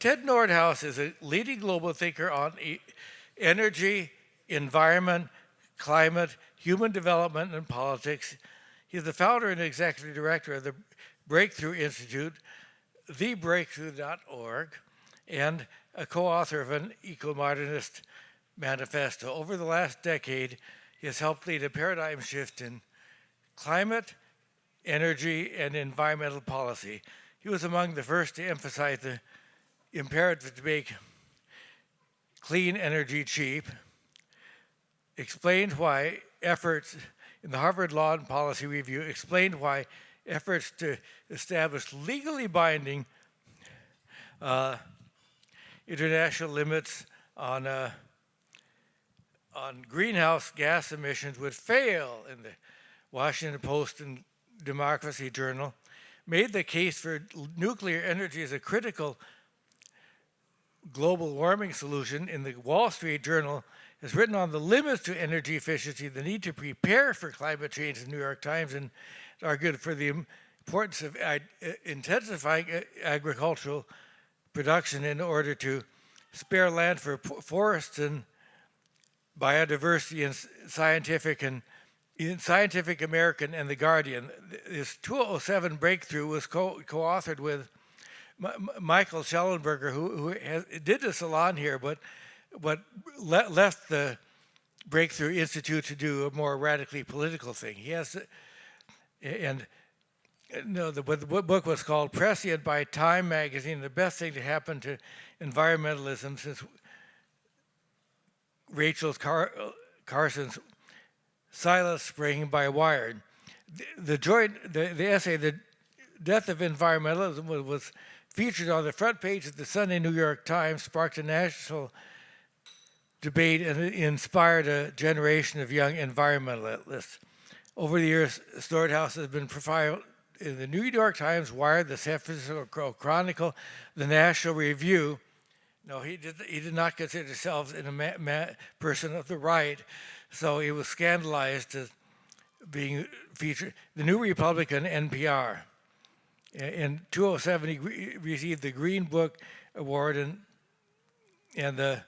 Ted Nordhaus is a leading global thinker on energy, environment, climate, human development, and politics. He's the founder and executive director of the Breakthrough Institute, thebreakthrough.org, and a co-author of an eco-modernist manifesto. Over the last decade, he has helped lead a paradigm shift in climate, energy, and environmental policy. He was among the first to emphasize the imperative to make clean energy cheap, explained why efforts in the Harvard Law and Policy Review explained why efforts to establish legally binding international limits on greenhouse gas emissions would fail in the Washington Post and Democracy Journal, made the case for nuclear energy as a critical global warming solution in the Wall Street Journal, has written on the limits to energy efficiency, the need to prepare for climate change in the New York Times, and argued for the importance of intensifying agricultural production in order to spare land for forests and biodiversity in Scientific American and The Guardian. This 2007 breakthrough was co-authored with Michael Schellenberger, who did a salon here, but left the Breakthrough Institute to do a more radically political thing. He has, the book was called Prescient by Time magazine, the best thing to happen to environmentalism since Rachel Carson's Silent Spring by Wired. The essay, The Death of Environmentalism, was featured on the front page of the Sunday New York Times, sparked a national debate, and inspired a generation of young environmentalists. Over the years, Nordhaus has been profiled in the New York Times, Wired, the San Francisco Chronicle, the National Review. No, he did not consider himself a person of the right, so he was scandalized as being featured. The New Republican, NPR. In 2007, he received the Green Book Award and the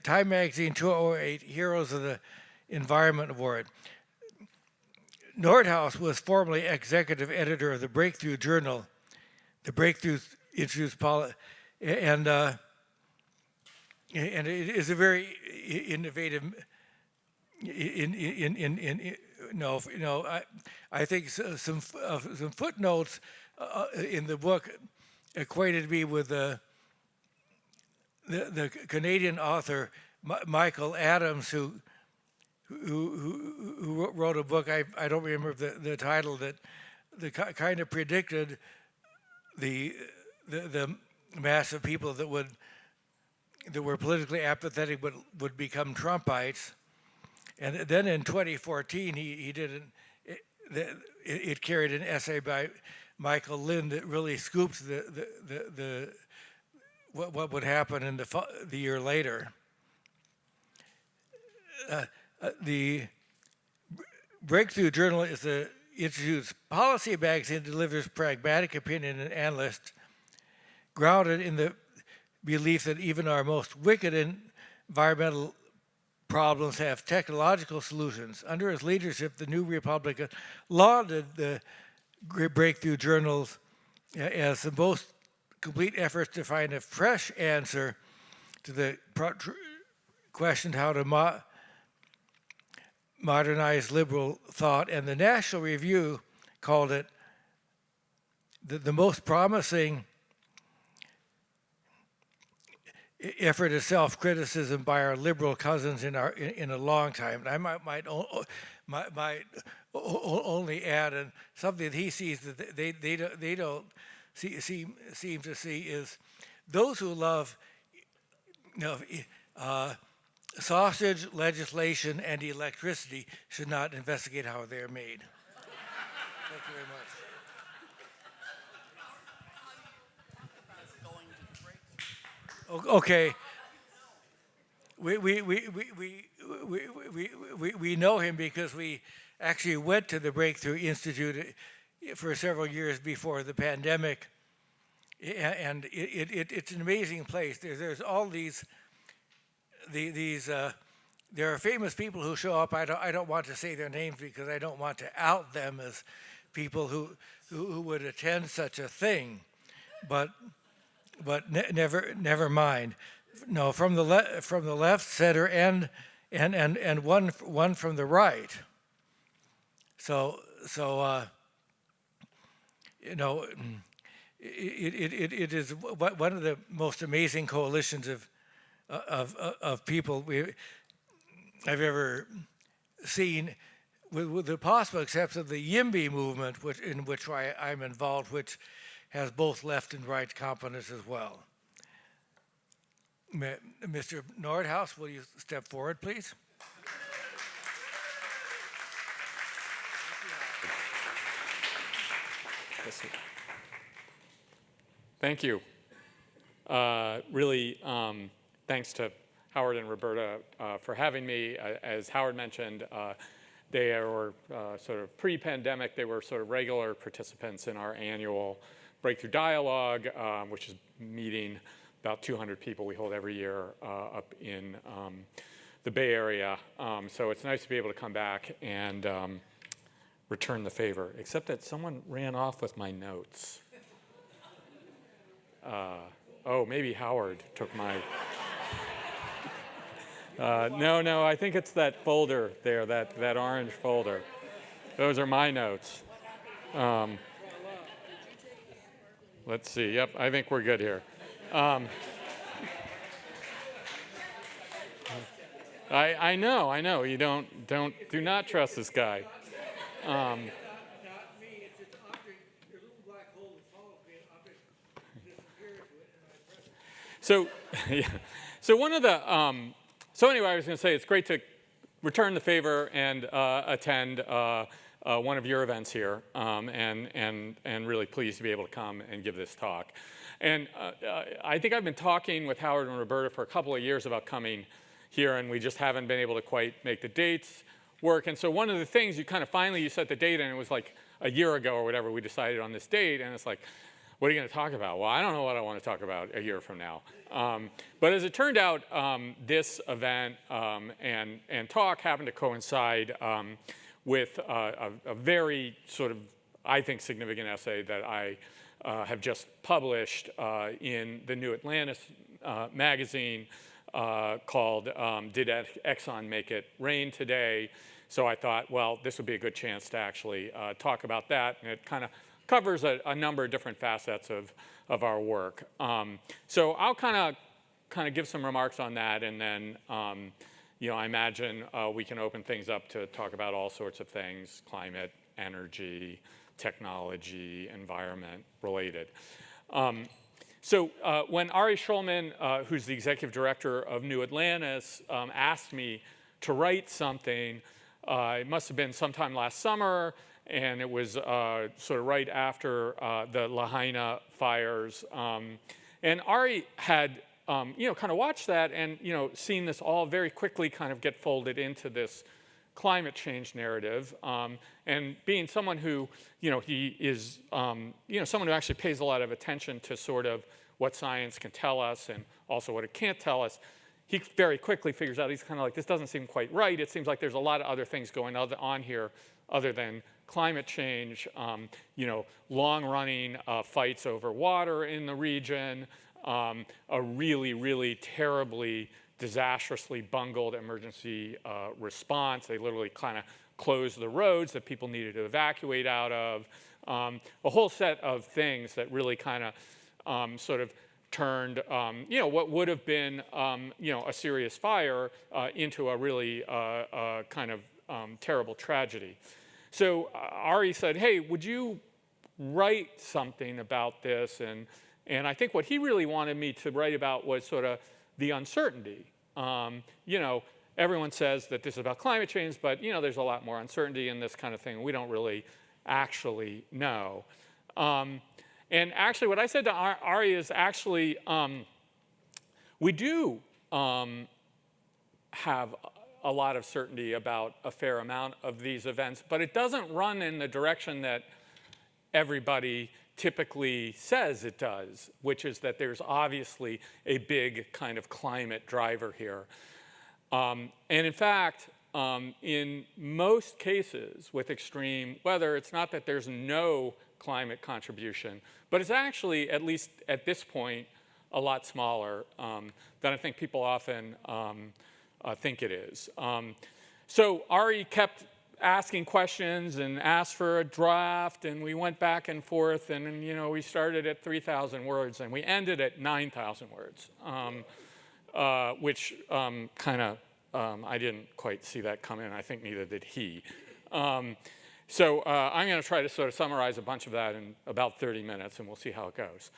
Time Magazine 2008 Heroes of the Environment Award. Nordhaus was formerly executive editor of the Breakthrough Journal, the Breakthrough Institute's policy, and it is a very innovative. I think some footnotes in the book equated me with the Canadian author Michael Adams, who wrote a book. I don't remember the title, that kind of predicted the mass of people that were politically apathetic but would become Trumpites. And then in 2014, he did it carried an essay by Michael Lind that really scoops what would happen in the year later. The Breakthrough Journal is the Institute's policy magazine, delivers pragmatic opinion and analysts grounded in the belief that even our most wicked environmental problems have technological solutions. Under his leadership, the New Republican lauded the Breakthrough Journals as the most complete efforts to find a fresh answer to the question how to modernize liberal thought, and the National Review called it the most promising effort of self-criticism by our liberal cousins in a long time. And I might only add, and something that he sees that they don't seem to see, is those who love sausage, legislation, and electricity should not investigate how they are made. Thank you very much. Okay, we know him because we actually went to the Breakthrough Institute for several years before the pandemic, and it's an amazing place. There's all these there are famous people who show up. I don't want to say their names because I don't want to out them as people who would attend such a thing, but never mind. No, from the left, center, and one from the right. So you know, it is one of the most amazing coalitions of people I've ever seen, with the possible exception of the YIMBY movement, in which I'm involved, which has both left and right components as well. Mr. Nordhaus, will you step forward, please? Thank you. Really, thanks to Howard and Roberta for having me. As Howard mentioned, they were sort of pre-pandemic, they were sort of regular participants in our annual Breakthrough Dialogue, which is meeting about 200 people we hold every year up in the Bay Area. So it's nice to be able to come back and return the favor, except that someone ran off with my notes. Oh, maybe Howard took my... No, I think it's that folder there, that orange folder. Those are my notes. Let's see, yep, I think we're good here. I know, you do not trust this guy. Not me, it's an object, a little black hole that follows me, an object disappears when I press it. So, yeah. So one of the, so anyway, I was going to say it's great to return the favor and attend one of your events here, and really pleased to be able to come and give this talk. And I think I've been talking with Howard and Roberta for a couple of years about coming here, and we just haven't been able to quite make the dates work. And so one of the things you set the date, and it was like a year ago or whatever, we decided on this date, and it's like, what are you going to talk about? Well, I don't know what I want to talk about a year from now. But as it turned out, this event and talk happened to coincide with a very sort of, I think, significant essay that I have just published in the New Atlantis magazine called Did Exxon Make It Rain Today? So I thought, well, this would be a good chance to actually talk about that. And it kind of covers a number of different facets of our work. So I'll kind of give some remarks on that, and then I imagine we can open things up to talk about all sorts of things: climate, energy, technology, environment related. So when Ari Schulman, who's the executive director of New Atlantis, asked me to write something, it must have been sometime last summer, and it was sort of right after the Lahaina fires. And Ari had, kind of watched that and, seen this all very quickly kind of get folded into this climate change narrative. And being someone who, he is, someone who actually pays a lot of attention to sort of what science can tell us and also what it can't tell us, he very quickly figures out, he's kind of like, this doesn't seem quite right. It seems like there's a lot of other things going on here other than climate change, long-running fights over water in the region, a really, really terribly, disastrously bungled emergency response. They literally kind of closed the roads that people needed to evacuate out of. A whole set of things that really kind of sort of turned, what would have been, a serious fire into a really kind of terrible tragedy. So Ari said, hey, would you write something about this? And I think what he really wanted me to write about was sort of the uncertainty. Everyone says that this is about climate change, but there's a lot more uncertainty in this kind of thing. We don't really actually know. And actually, what I said to Ari is actually, we do have a lot of certainty about a fair amount of these events, but it doesn't run in the direction that everybody typically says it does, which is that there's obviously a big kind of climate driver here. And in fact, in most cases with extreme weather, it's not that there's no climate contribution, but it's actually, at least at this point, a lot smaller than I think people often think it is. So Ari kept asking questions and asked for a draft, and we went back and forth, and we started at 3,000 words, and we ended at 9,000 words, which kind of, I didn't quite see that come in. I think neither did he. So I'm going to try to sort of summarize a bunch of that in about 30 minutes, and we'll see how it goes.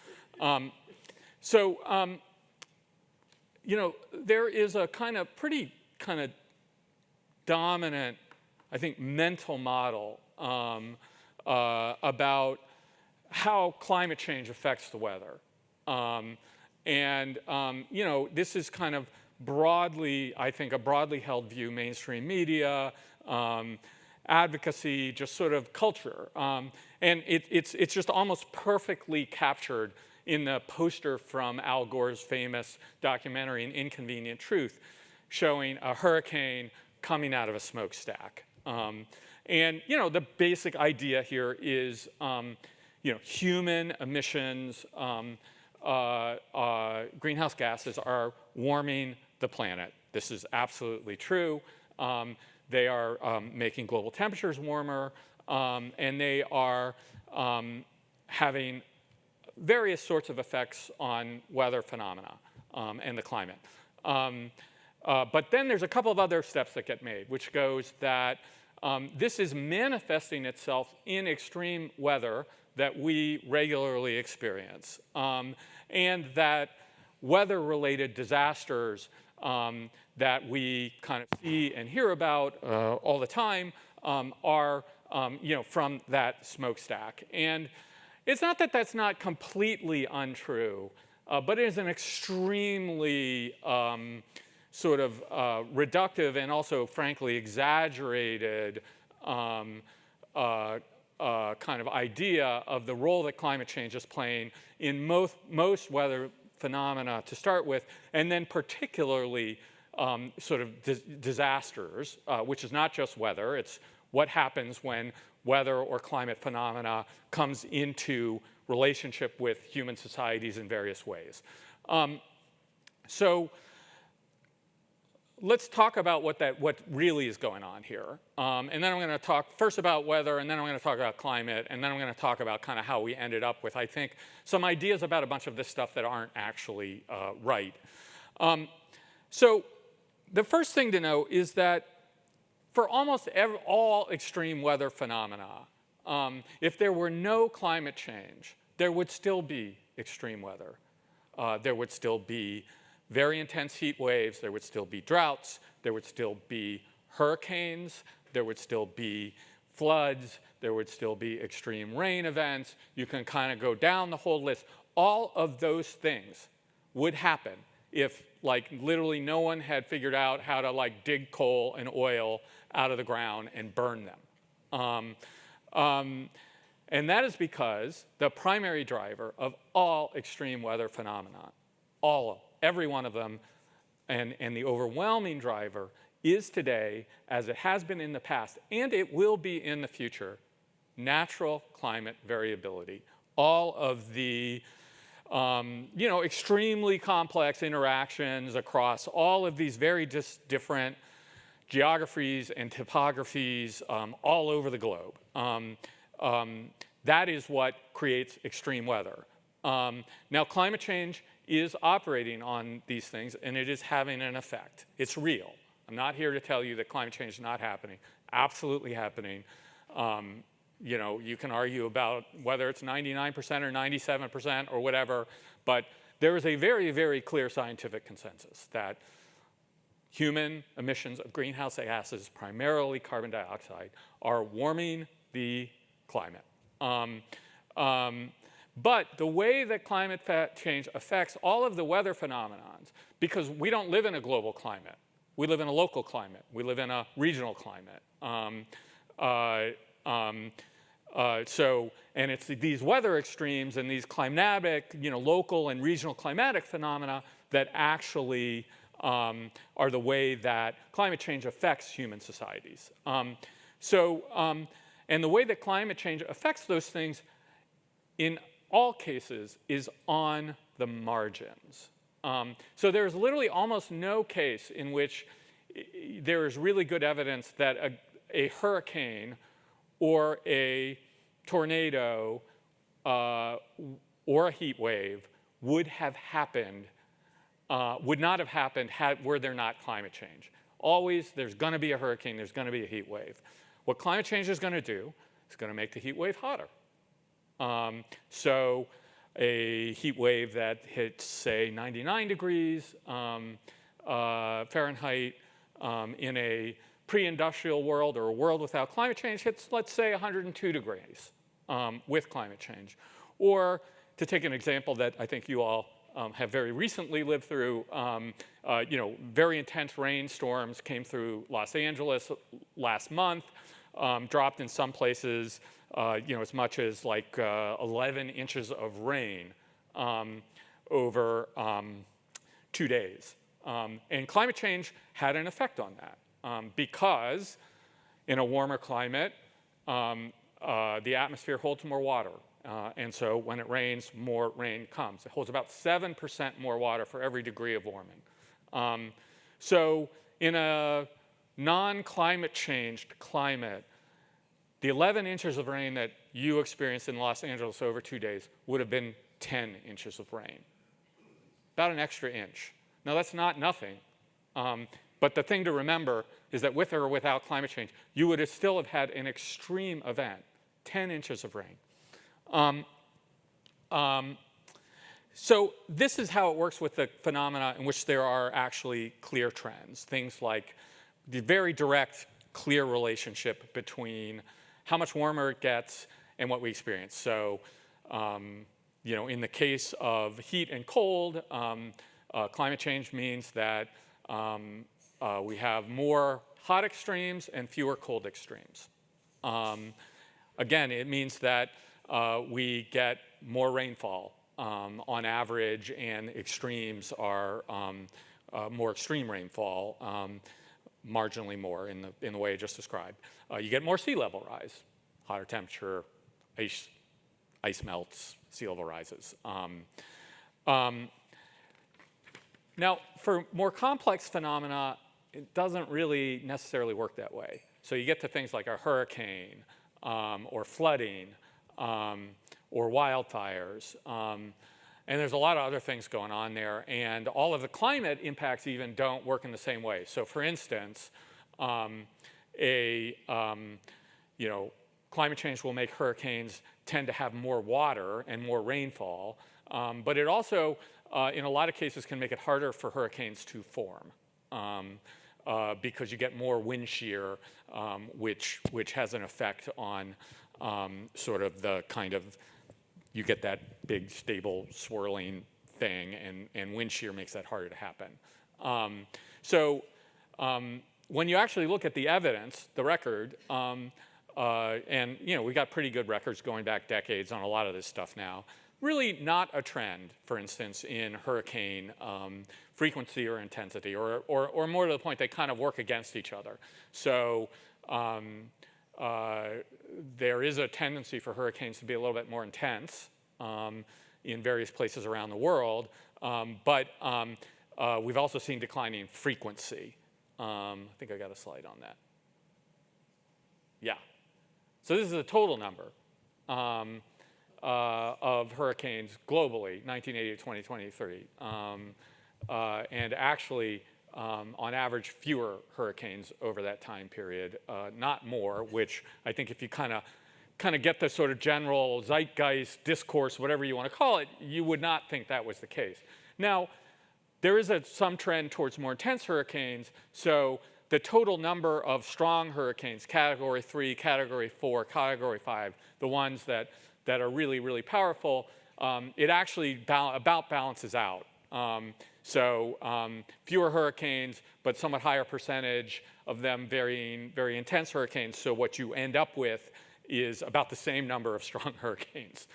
There is a pretty dominant, I think, mental model about how climate change affects the weather. This is kind of broadly, I think, a broadly held view, mainstream media, advocacy, just sort of culture. And it's just almost perfectly captured in the poster from Al Gore's famous documentary, An Inconvenient Truth, showing a hurricane coming out of a smokestack. The basic idea here is, human emissions, greenhouse gases are warming the planet. This is absolutely true. They are making global temperatures warmer, and they are having various sorts of effects on weather phenomena and the climate. But then there's a couple of other steps that get made, which goes that this is manifesting itself in extreme weather that we regularly experience, and that weather-related disasters that we kind of see and hear about all the time are from that smokestack. And it's not that that's not completely untrue, but it is an extremely sort of reductive and also, frankly, exaggerated kind of idea of the role that climate change is playing in most weather phenomena to start with, and then particularly sort of disasters, which is not just weather. It's what happens when weather or climate phenomena comes into relationship with human societies in various ways. So let's talk about what really is going on here. And then I'm going to talk first about weather, and then I'm going to talk about climate, and then I'm going to talk about kind of how we ended up with, I think, some ideas about a bunch of this stuff that aren't actually right. So the first thing to know is that for almost all extreme weather phenomena, if there were no climate change, there would still be extreme weather. There would still be very intense heat waves, there would still be droughts, there would still be hurricanes, there would still be floods, there would still be extreme rain events. You can kind of go down the whole list. All of those things would happen if, like, literally no one had figured out how to, like, dig coal and oil out of the ground and burn them. And that is because the primary driver of all extreme weather phenomena, every one of them, and the overwhelming driver is today, as it has been in the past, and it will be in the future, natural climate variability. All of the extremely complex interactions across all of these very different geographies and topographies all over the globe. That is what creates extreme weather. Now, climate change is operating on these things, and it is having an effect. It's real. I'm not here to tell you that climate change is not happening. Absolutely happening. You can argue about whether it's 99% or 97% or whatever, but there is a very, very clear scientific consensus that human emissions of greenhouse gases, primarily carbon dioxide, are warming the climate. But the way that climate change affects all of the weather phenomenons, because we don't live in a global climate, we live in a local climate, we live in a regional climate. And it's these weather extremes and these climatic, local and regional climatic phenomena that actually are the way that climate change affects human societies. And the way that climate change affects those things in all cases is on the margins. So there's literally almost no case in which there is really good evidence that a hurricane or a tornado or a heat wave would not have happened were there not climate change. Always, there's going to be a hurricane, there's going to be a heat wave. What climate change is going to do is going to make the heat wave hotter. So a heat wave that hits, say, 99 degrees Fahrenheit in a pre-industrial world or a world without climate change hits, let's say, 102 degrees with climate change. Or to take an example that I think you all have very recently lived through, very intense rainstorms came through Los Angeles last month, dropped in some places as much as like 11 inches of rain over 2 days. And climate change had an effect on that because in a warmer climate, the atmosphere holds more water. And so when it rains, more rain comes. It holds about 7% more water for every degree of warming. So in a non-climate changed climate, the 11 inches of rain that you experienced in Los Angeles over 2 days would have been 10 inches of rain, about an extra inch. Now, that's not nothing, but the thing to remember is that with or without climate change, you would still have had an extreme event, 10 inches of rain. So this is how it works with the phenomena in which there are actually clear trends, things like the very direct, clear relationship between how much warmer it gets and what we experience. So, in the case of heat and cold, climate change means that we have more hot extremes and fewer cold extremes. Again, it means that we get more rainfall on average, and extremes are more extreme rainfall, marginally more in the way I just described. You get more sea level rise, hotter temperature, ice melts, sea level rises. Now, for more complex phenomena, it doesn't really necessarily work that way. So you get to things like a hurricane or flooding or wildfires. And there's a lot of other things going on there. And all of the climate impacts even don't work in the same way. So for instance, climate change will make hurricanes tend to have more water and more rainfall. But it also, in a lot of cases, can make it harder for hurricanes to form. Because you get more wind shear, which has an effect on sort of the kind of, you get that big, stable, swirling thing, and wind shear makes that harder to happen. When you actually look at the evidence, the record, and we got pretty good records going back decades on a lot of this stuff now, really not a trend, for instance, in hurricane frequency or intensity, or more to the point, they kind of work against each other. So there is a tendency for hurricanes to be a little bit more intense in various places around the world, but we've also seen declining frequency. I think I got a slide on that. Yeah. So this is the total number of hurricanes globally, 1980 to 2023. And actually, on average, fewer hurricanes over that time period, not more, which I think if you kind of get the sort of general zeitgeist discourse, whatever you want to call it, you would not think that was the case. Now, there is some trend towards more intense hurricanes, so the total number of strong hurricanes, Category 3, Category 4, Category 5, the ones that are really, really powerful, it actually about balances out. Fewer hurricanes, but somewhat higher percentage of them very intense hurricanes. So what you end up with is about the same number of strong hurricanes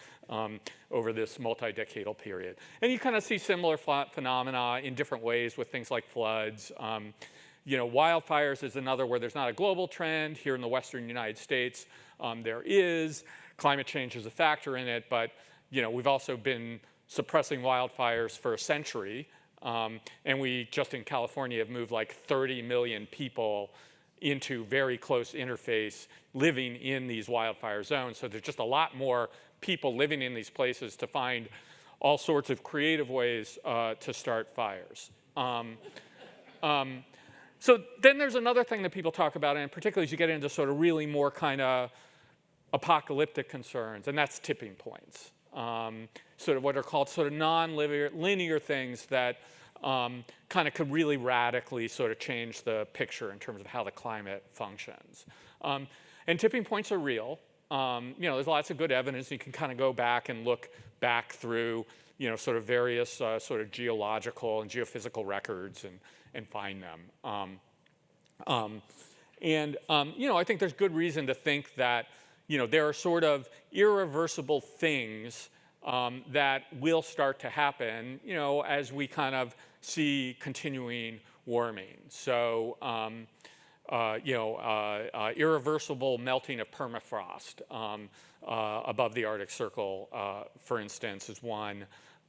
over this multi-decadal period. And you kind of see similar phenomena in different ways with things like floods. Wildfires is another where there's not a global trend. Here in the western United States, there is. Climate change is a factor in it, but we've also been suppressing wildfires for a century. And we, just in California, have moved like 30 million people into very close interface living in these wildfire zones. So there's just a lot more people living in these places to find all sorts of creative ways to start fires. So then there's another thing that people talk about, and particularly as you get into sort of really more kind of apocalyptic concerns, and that's tipping points. Sort of what are called sort of non-linear things that kind of could really radically sort of change the picture in terms of how the climate functions. And tipping points are real. There's lots of good evidence. You can kind of go back and look back through, sort of various sort of geological and geophysical records and find them. I think there's good reason to think that, there are sort of irreversible things that will start to happen, as we kind of see continuing warming. So, irreversible melting of permafrost above the Arctic Circle, for instance, is one.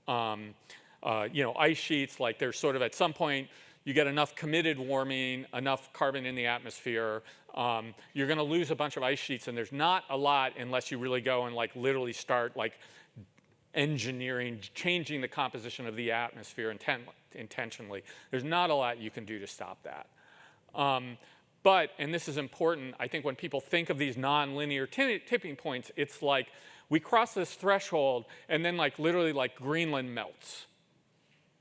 Ice sheets, like there's sort of at some point, you get enough committed warming, enough carbon in the atmosphere, you're going to lose a bunch of ice sheets, and there's not a lot unless you really go and like literally start like engineering, changing the composition of the atmosphere intentionally. There's not a lot you can do to stop that. But, and this is important, I think when people think of these non-linear tipping points, it's like we cross this threshold and then like literally like Greenland melts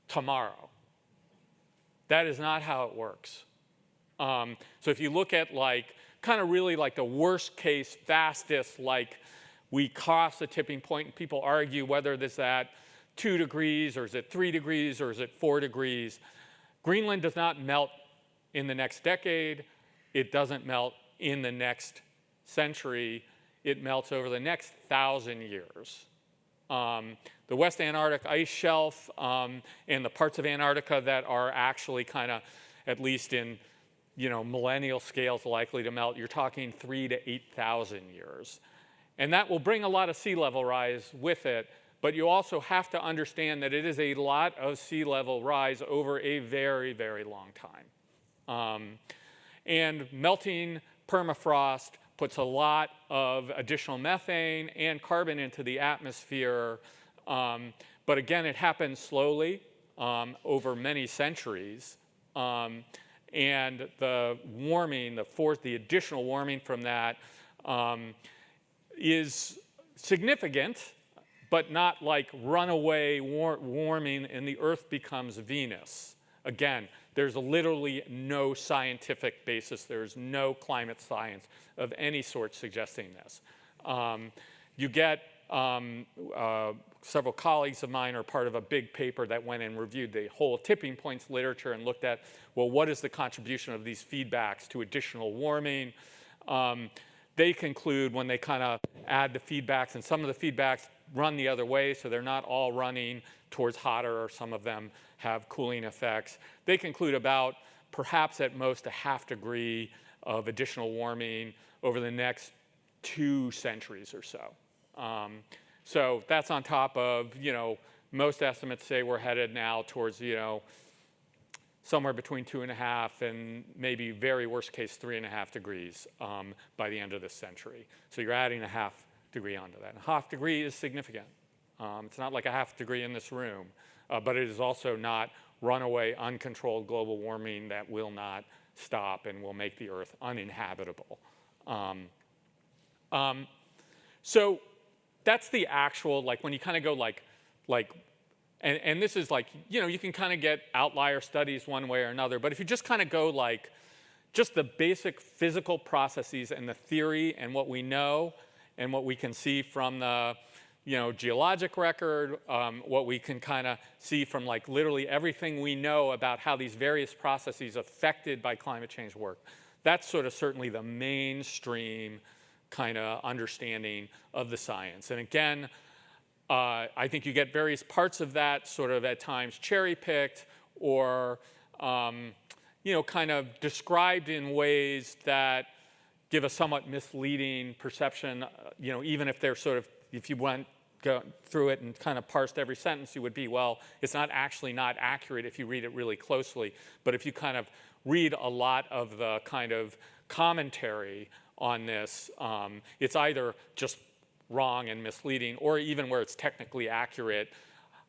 tomorrow. That is not how it works. So if you look at like kind of really like the worst case, fastest, like we cross the tipping point and people argue whether this is at 2 degrees or is it 3 degrees or is it 4 degrees. Greenland does not melt in the next decade. It doesn't melt in the next century. It melts over the next 1,000 years. The West Antarctic ice shelf and the parts of Antarctica that are actually kind of, at least in millennial scales, likely to melt, you're talking 3,000 to 8,000 years. And that will bring a lot of sea level rise with it, but you also have to understand that it is a lot of sea level rise over a very, very long time. And melting permafrost puts a lot of additional methane and carbon into the atmosphere. But again, it happens slowly over many centuries. And the warming, the additional warming from that is significant, but not like runaway warming and the Earth becomes Venus. Again, there's literally no scientific basis. There's no climate science of any sort suggesting this. You get several colleagues of mine are part of a big paper that went and reviewed the whole tipping points literature and looked at, well, what is the contribution of these feedbacks to additional warming? They conclude when they kind of add the feedbacks, and some of the feedbacks run the other way, so they're not all running towards hotter, or some of them have cooling effects. They conclude about perhaps at most a 0.5 degree of additional warming over the next 2 centuries or so. So that's on top of, most estimates say we're headed now towards, somewhere between 2.5 and maybe very worst case 3.5 degrees by the end of this century. So you're adding a 0.5 degree onto that. And a 0.5 degree is significant. It's not like a 0.5 degree in this room, but it is also not runaway, uncontrolled global warming that will not stop and will make the Earth uninhabitable. So that's the actual, like when you kind of go and this is like, you can kind of get outlier studies one way or another, but if you just kind of go like, just the basic physical processes and the theory and what we know and what we can see from the, geologic record, what we can kind of see from like literally everything we know about how these various processes affected by climate change work. That's sort of certainly the mainstream kind of understanding of the science. And again, I think you get various parts of that sort of at times cherry-picked or kind of described in ways that give a somewhat misleading perception. Even if they're sort of, if you went go through it and kind of parsed every sentence, you would be, well, it's not actually not accurate if you read it really closely. But if you kind of read a lot of the kind of commentary on this, it's either just wrong and misleading, or even where it's technically accurate,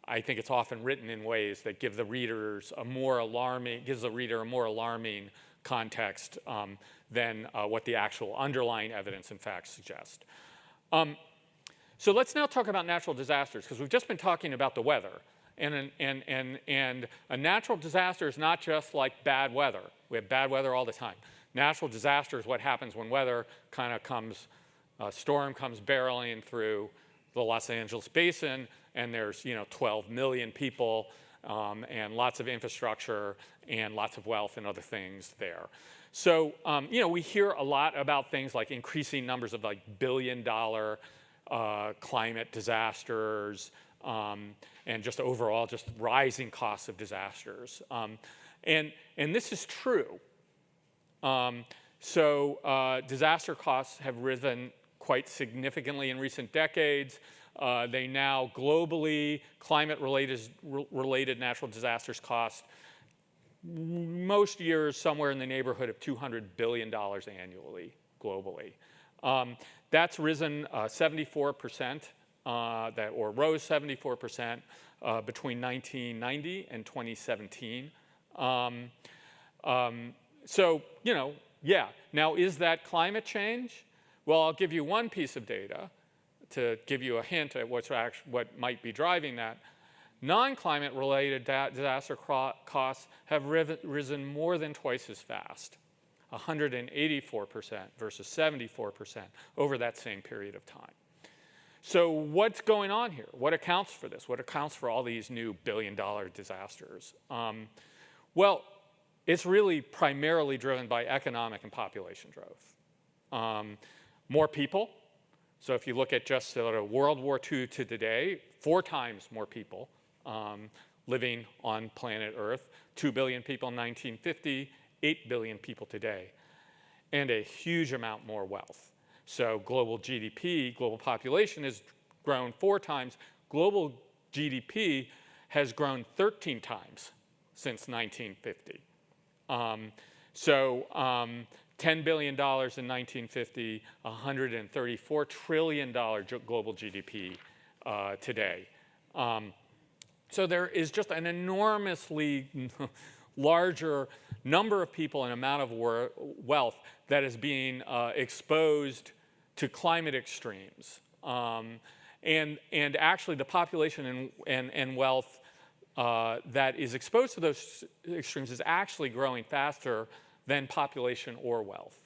I think it's often written in ways that give the readers a more alarming, gives the reader a more alarming context than what the actual underlying evidence in fact suggests. So let's now talk about natural disasters, because we've just been talking about the weather. And a natural disaster is not just like bad weather. We have bad weather all the time. Natural disaster is what happens when weather kind of comes, a storm comes barreling through the Los Angeles basin, and there's 12 million people and lots of infrastructure and lots of wealth and other things there. So we hear a lot about things like increasing numbers of like billion-dollar climate disasters and just overall just rising costs of disasters. And this is true. Disaster costs have risen quite significantly in recent decades. They now globally, climate-related natural disasters cost most years somewhere in the neighborhood of $200 billion annually, globally. That's risen 74%, or rose 74% between 1990 and 2017. Now is that climate change? Well, I'll give you one piece of data to give you a hint at what might be driving that. Non-climate related disaster costs have risen more than twice as fast, 184% versus 74% over that same period of time. So what's going on here? What accounts for this? What accounts for all these new billion-dollar disasters? Well, it's really primarily driven by economic and population growth. More people. So if you look at just sort of World War II to today, 4 times more people living on planet Earth, 2 billion people in 1950, 8 billion people today, and a huge amount more wealth. So global GDP, global population has grown 4 times. Global GDP has grown 13 times since 1950. $10 billion in 1950, $134 trillion global GDP today. So there is just an enormously larger number of people and amount of wealth that is being exposed to climate extremes. And actually the population and wealth that is exposed to those extremes is actually growing faster than population or wealth.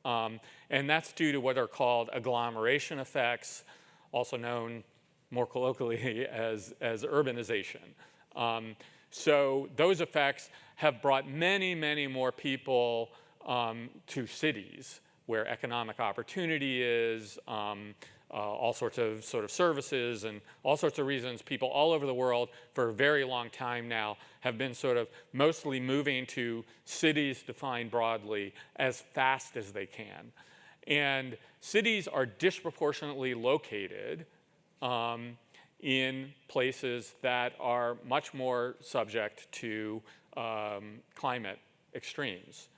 And that's due to what are called agglomeration effects, also known more colloquially as urbanization. So those effects have brought many, many more people to cities where economic opportunity is, all sorts of services and all sorts of reasons. People all over the world for a very long time now have been sort of mostly moving to cities defined broadly as fast as they can. And cities are disproportionately located in places that are much more subject to climate extremes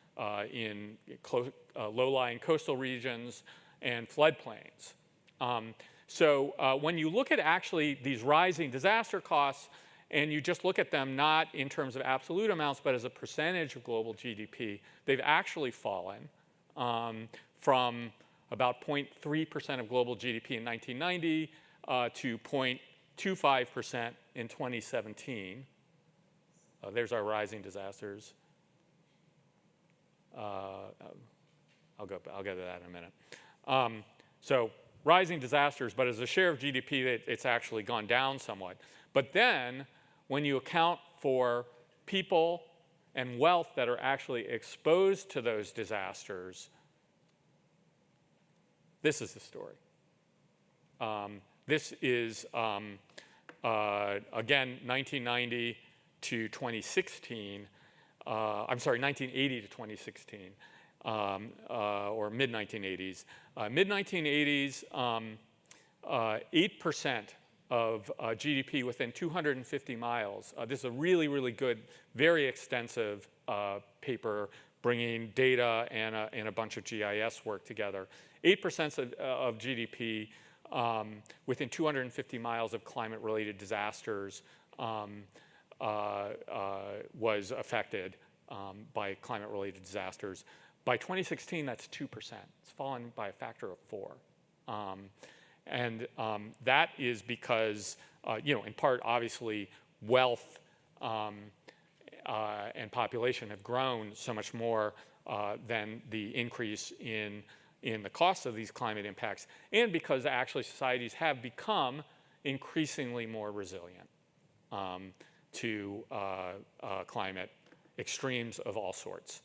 in low-lying coastal regions and floodplains. When you look at actually these rising disaster costs, and you just look at them not in terms of absolute amounts, but as a percentage of global GDP, they've actually fallen from about 0.3% of global GDP in 1990 to 0.25% in 2017. There's our rising disasters. I'll get to that in a minute. Rising disasters, but as a share of GDP, it's actually gone down somewhat. But then, when you account for people and wealth that are actually exposed to those disasters, This is the story. This is, again, 1990 to 2016. I'm sorry, 1980 to 2016, or mid-1980s. Mid-1980s, 8% of GDP within 250 miles. This is a really, really good, very extensive paper bringing data and a bunch of GIS work together. 8% of GDP within 250 miles of climate-related disasters was affected by climate-related disasters. By 2016, that's 2%. It's fallen by a factor of 4. And that is because, in part, obviously, wealth and population have grown so much more than the increase in the cost of these climate impacts, and because actually societies have become increasingly more resilient to climate extremes of all sorts.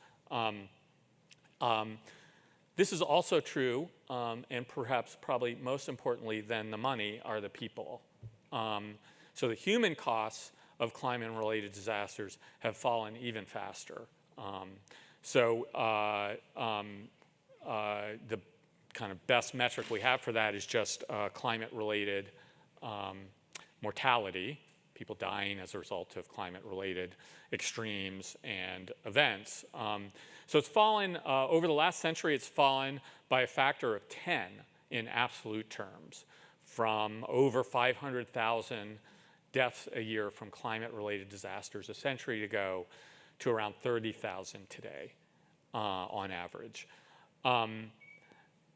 This is also true, and perhaps probably most importantly than the money, are the people. So the human costs of climate-related disasters have fallen even faster. The kind of best metric we have for that is just climate-related mortality, people dying as a result of climate-related extremes and events. So it's fallen, over the last century, it's fallen by a factor of 10 in absolute terms, from over 500,000 deaths a year from climate-related disasters a century ago to around 30,000 today on average. And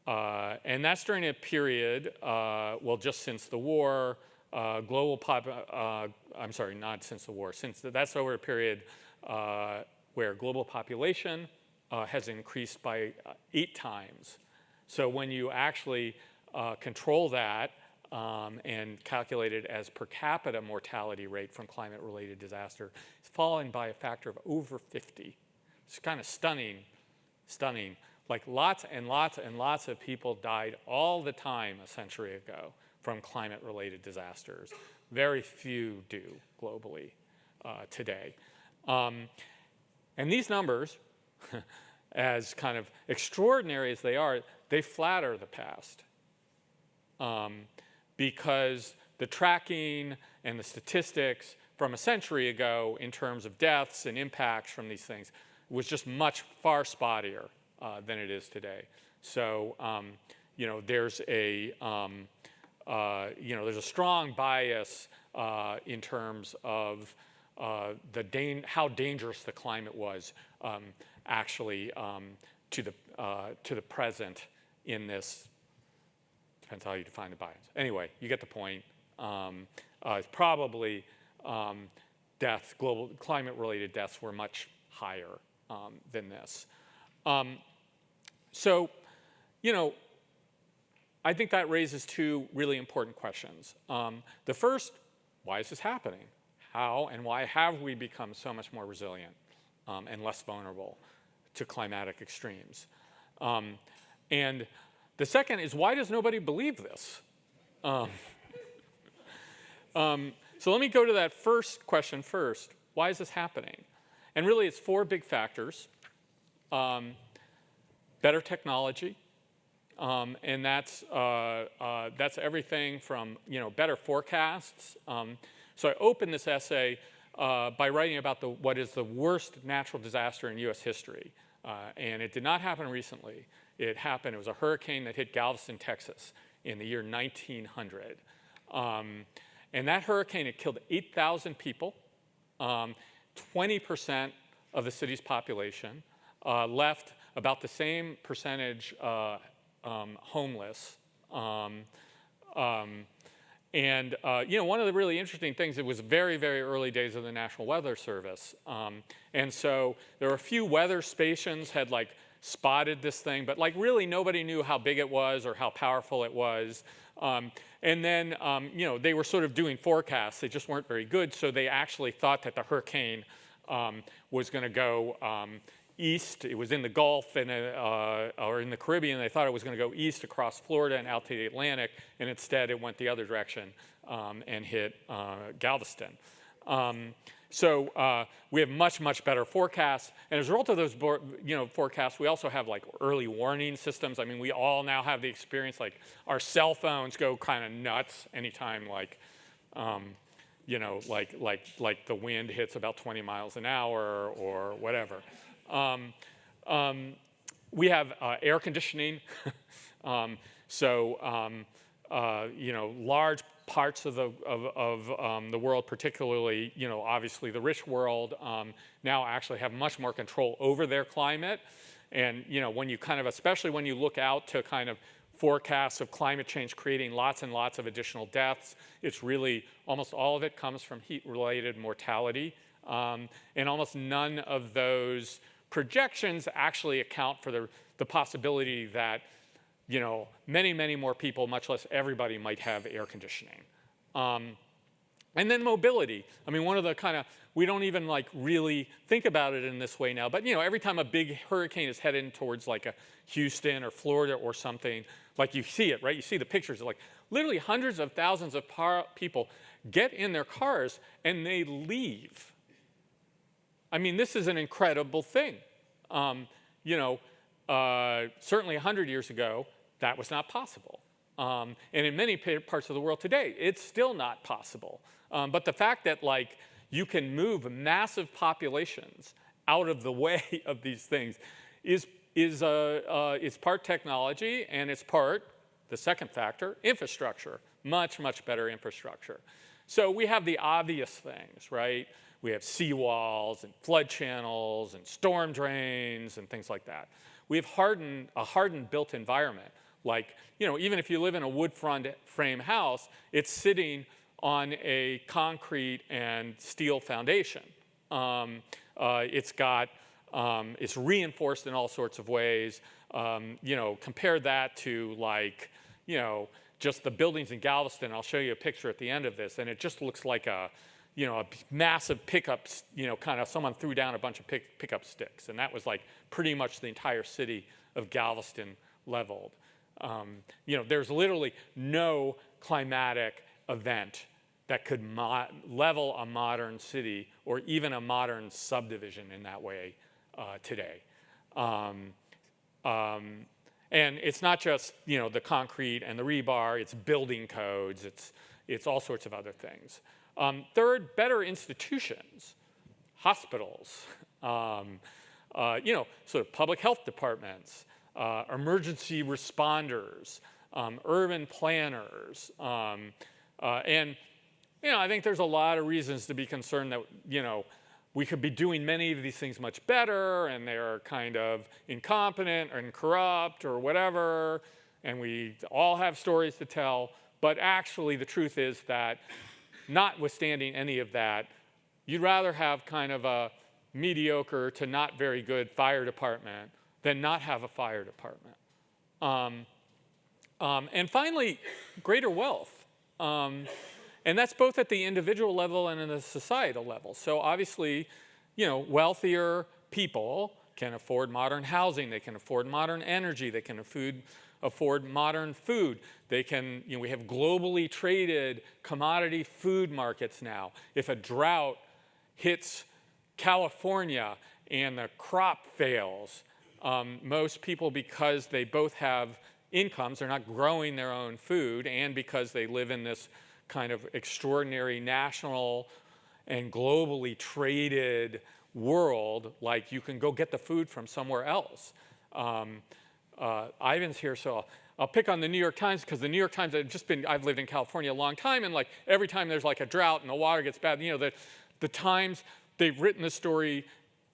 that's during a period, well, just since the war, I'm sorry, not since the war, that's over a period where global population has increased by 8 times. So when you actually control that and calculate it as per capita mortality rate from climate-related disaster, it's fallen by a factor of over 50. It's kind of stunning. Like lots and lots and lots of people died all the time a century ago from climate-related disasters. Very few do globally today. And these numbers, as kind of extraordinary as they are, they flatter the past. Because the tracking and the statistics from a century ago in terms of deaths and impacts from these things was just much far spottier than it is today. So, there's a strong bias in terms of how dangerous the climate was actually to the present in this. Depends how you define the bias. Anyway, you get the point. It's probably global climate-related deaths were much higher than this. So, I think that raises 2 really important questions. The first, why is this happening? How and why have we become so much more resilient and less vulnerable to climatic extremes? And the second is, why does nobody believe this? So let me go to that first question first. Why is this happening? And really, it's 4 big factors. Better technology, and that's everything from better forecasts. So I opened this essay by writing about what is the worst natural disaster in U.S. history, and it did not happen recently. It was a hurricane that hit Galveston, Texas, in the year 1900, and that hurricane, it killed 8,000 people, 20% of the city's population, left about the same percentage homeless. And one of the really interesting things, it was very, very early days of the National Weather Service. And so there were a few weather stations had spotted this thing, but really nobody knew how big it was or how powerful it was. And then, they were sort of doing forecasts. They just weren't very good. So they actually thought that the hurricane was going to go, east. It was in the Gulf and or in the Caribbean. They thought it was going to go east across Florida and out to the Atlantic, and instead it went the other direction and hit Galveston. So we have much, much better forecasts. And as a result of those forecasts, we also have like early warning systems. I mean, we all now have the experience, like our cell phones go kind of nuts anytime like, like the wind hits about 20 miles an hour or whatever. We have air conditioning. Large parts of the world, particularly, obviously the rich world, now actually have much more control over their climate. And, when you especially when you look out to kind of forecasts of climate change creating lots and lots of additional deaths, it's really, almost all of it comes from heat-related mortality. And almost none of those projections actually account for the possibility that many, many more people, much less everybody, might have air conditioning. And then mobility. I mean, one of the we don't even really think about it in this way now, but every time a big hurricane is heading towards like a Houston or Florida or something, like you see it, right? You see the pictures of literally hundreds of thousands of people get in their cars and they leave. I mean, this is an incredible thing. Certainly 100 years ago, that was not possible. And in many parts of the world today, it's still not possible. But the fact that you can move massive populations out of the way of these things is part technology, and it's part, the second factor, infrastructure, much, much better infrastructure. So we have the obvious things, right? We have seawalls and flood channels and storm drains and things like that. We have a hardened built environment. Even if you live in a wood frame house, it's sitting on a concrete and steel foundation. It's reinforced in all sorts of ways. Compare that to just the buildings in Galveston. I'll show you a picture at the end of this, and it just looks like a massive pickups, someone threw down a bunch of pickup sticks. And that was pretty much the entire city of Galveston leveled. There's literally no climatic event that could level a modern city or even a modern subdivision in that way today. And it's not just, the concrete and the rebar, it's building codes, it's all sorts of other things. Third, better institutions, hospitals, sort of public health departments, emergency responders, urban planners. And I think there's a lot of reasons to be concerned that, we could be doing many of these things much better, and they're kind of incompetent and corrupt or whatever, and we all have stories to tell. But actually, the truth is that notwithstanding any of that, you'd rather have kind of a mediocre to not very good fire department than not have a fire department. And finally, greater wealth. And that's both at the individual level and at the societal level. So obviously, wealthier people can afford modern housing, they can afford modern energy, they can afford modern food. They can, we have globally traded commodity food markets now. If a drought hits California and the crop fails, most people, because they both have incomes, they're not growing their own food, and because they live in this kind of extraordinary national and globally traded world, you can go get the food from somewhere else. Ivan's here, so I'll pick on the New York Times, because the New York Times, I've lived in California a long time, and every time there's a drought and the water gets bad, the Times, they've written the story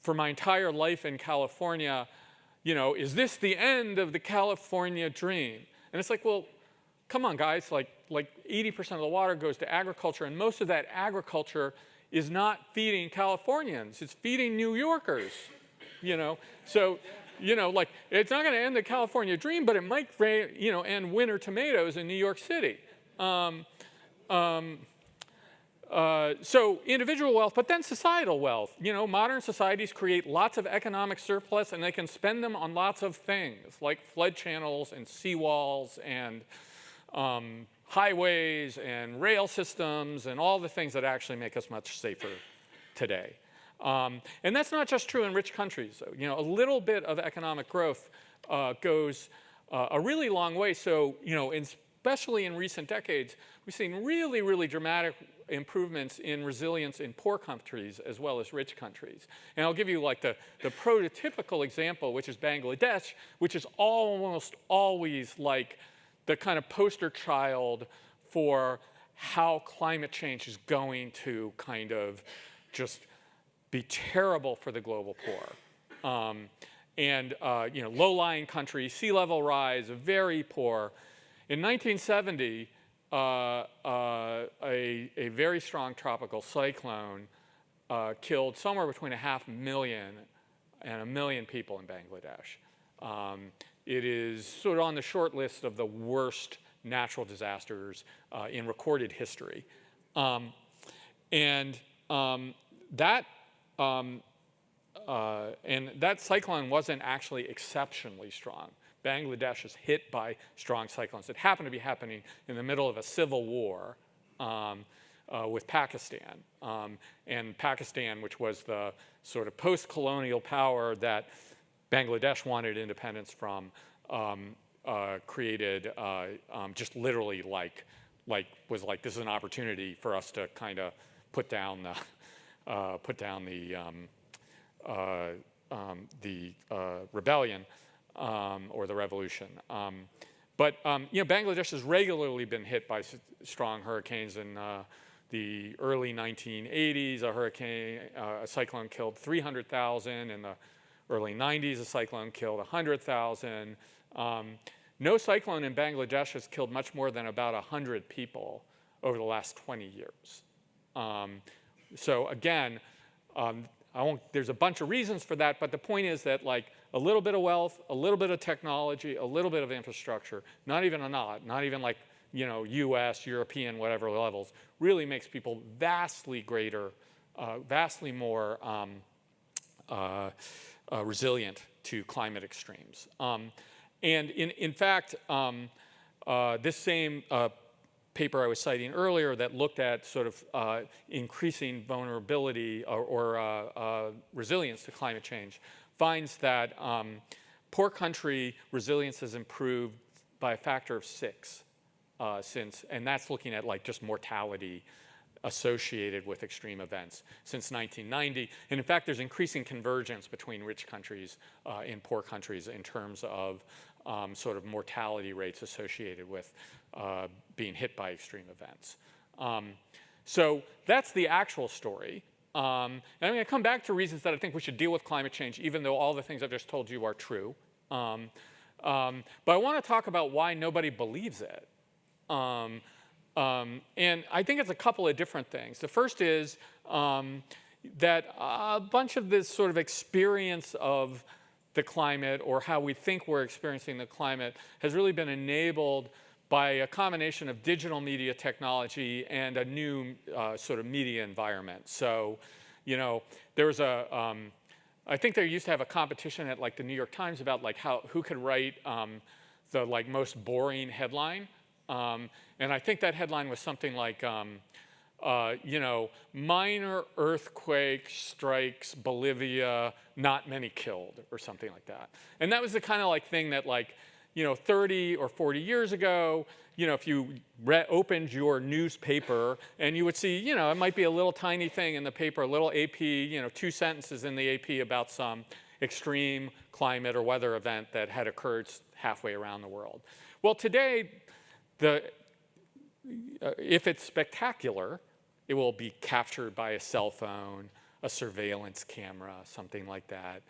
for my entire life in California, is this the end of the California dream? And it's well, come on, guys, 80% of the water goes to agriculture, and most of that agriculture is not feeding Californians, it's feeding New Yorkers, So, it's not going to end the California dream, but it might, end winter tomatoes in New York City. So individual wealth, but then societal wealth. Modern societies create lots of economic surplus, and they can spend them on lots of things, like flood channels and seawalls and highways and rail systems and all the things that actually make us much safer today. And that's not just true in rich countries. A little bit of economic growth goes a really long way. So, especially in recent decades, we've seen really, really dramatic improvements in resilience in poor countries as well as rich countries. And I'll give you like the prototypical example, which is Bangladesh, which is almost always like the kind of poster child for how climate change is going to kind of just be terrible for the global poor. Low-lying countries, sea level rise, very poor. In 1970, a very strong tropical cyclone killed somewhere between 500,000 and 1 million people in Bangladesh. It is sort of on the short list of the worst natural disasters in recorded history. And that cyclone wasn't actually exceptionally strong. Bangladesh is hit by strong cyclones. It happened to be happening in the middle of a civil war with Pakistan. And Pakistan, which was the sort of post-colonial power that Bangladesh wanted independence from, created just literally was like, this is an opportunity for us to kind of put down the rebellion. Or the revolution. Bangladesh has regularly been hit by strong hurricanes. In the early 1980s, a cyclone killed 300,000. In the early 90s, a cyclone killed 100,000. No cyclone in Bangladesh has killed much more than about 100 people over the last 20 years. So again, there's a bunch of reasons for that, but the point is that a little bit of wealth, a little bit of technology, a little bit of infrastructure, not even like, US, European, whatever levels, really makes people vastly greater, vastly more resilient to climate extremes. And in fact, this same paper I was citing earlier that looked at sort of increasing vulnerability or resilience to climate change finds that poor country resilience has improved by a factor of 6 and that's looking at just mortality associated with extreme events since 1990. And in fact, there's increasing convergence between rich countries and poor countries in terms of sort of mortality rates associated with being hit by extreme events. So that's the actual story. And I'm going to come back to reasons that I think we should deal with climate change, even though all the things I've just told you are true. But I want to talk about why nobody believes it. And I think it's a couple of different things. The first is that a bunch of this sort of experience of the climate, or how we think we're experiencing the climate, has really been enabled by a combination of digital media technology and a new sort of media environment. So, there was I think they used to have a competition at the New York Times about who could write the most boring headline. And I think that headline was something like, minor earthquake strikes Bolivia, not many killed, or something like that. And that was the kind of thing that 30 or 40 years ago, if you opened your newspaper and you would see, it might be a little tiny thing in the paper, a little AP, 2 sentences in the AP about some extreme climate or weather event that had occurred halfway around the world. Well, today, if it's spectacular, it will be captured by a cell phone, a surveillance camera, something like that.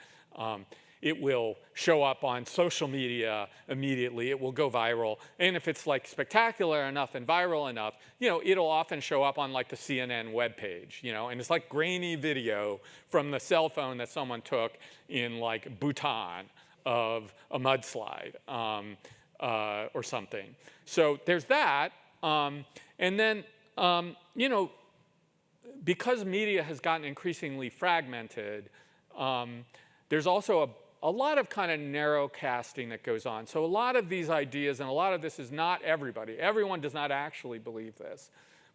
It will show up on social media immediately. It will go viral. And if it's spectacular enough and viral enough, it'll often show up on the CNN webpage, and it's grainy video from the cell phone that someone took in Bhutan of a mudslide or something. So there's that. And then, because media has gotten increasingly fragmented, there's also a lot of kind of narrow casting that goes on. So a lot of these ideas and a lot of this is not everybody. Everyone does not actually believe this.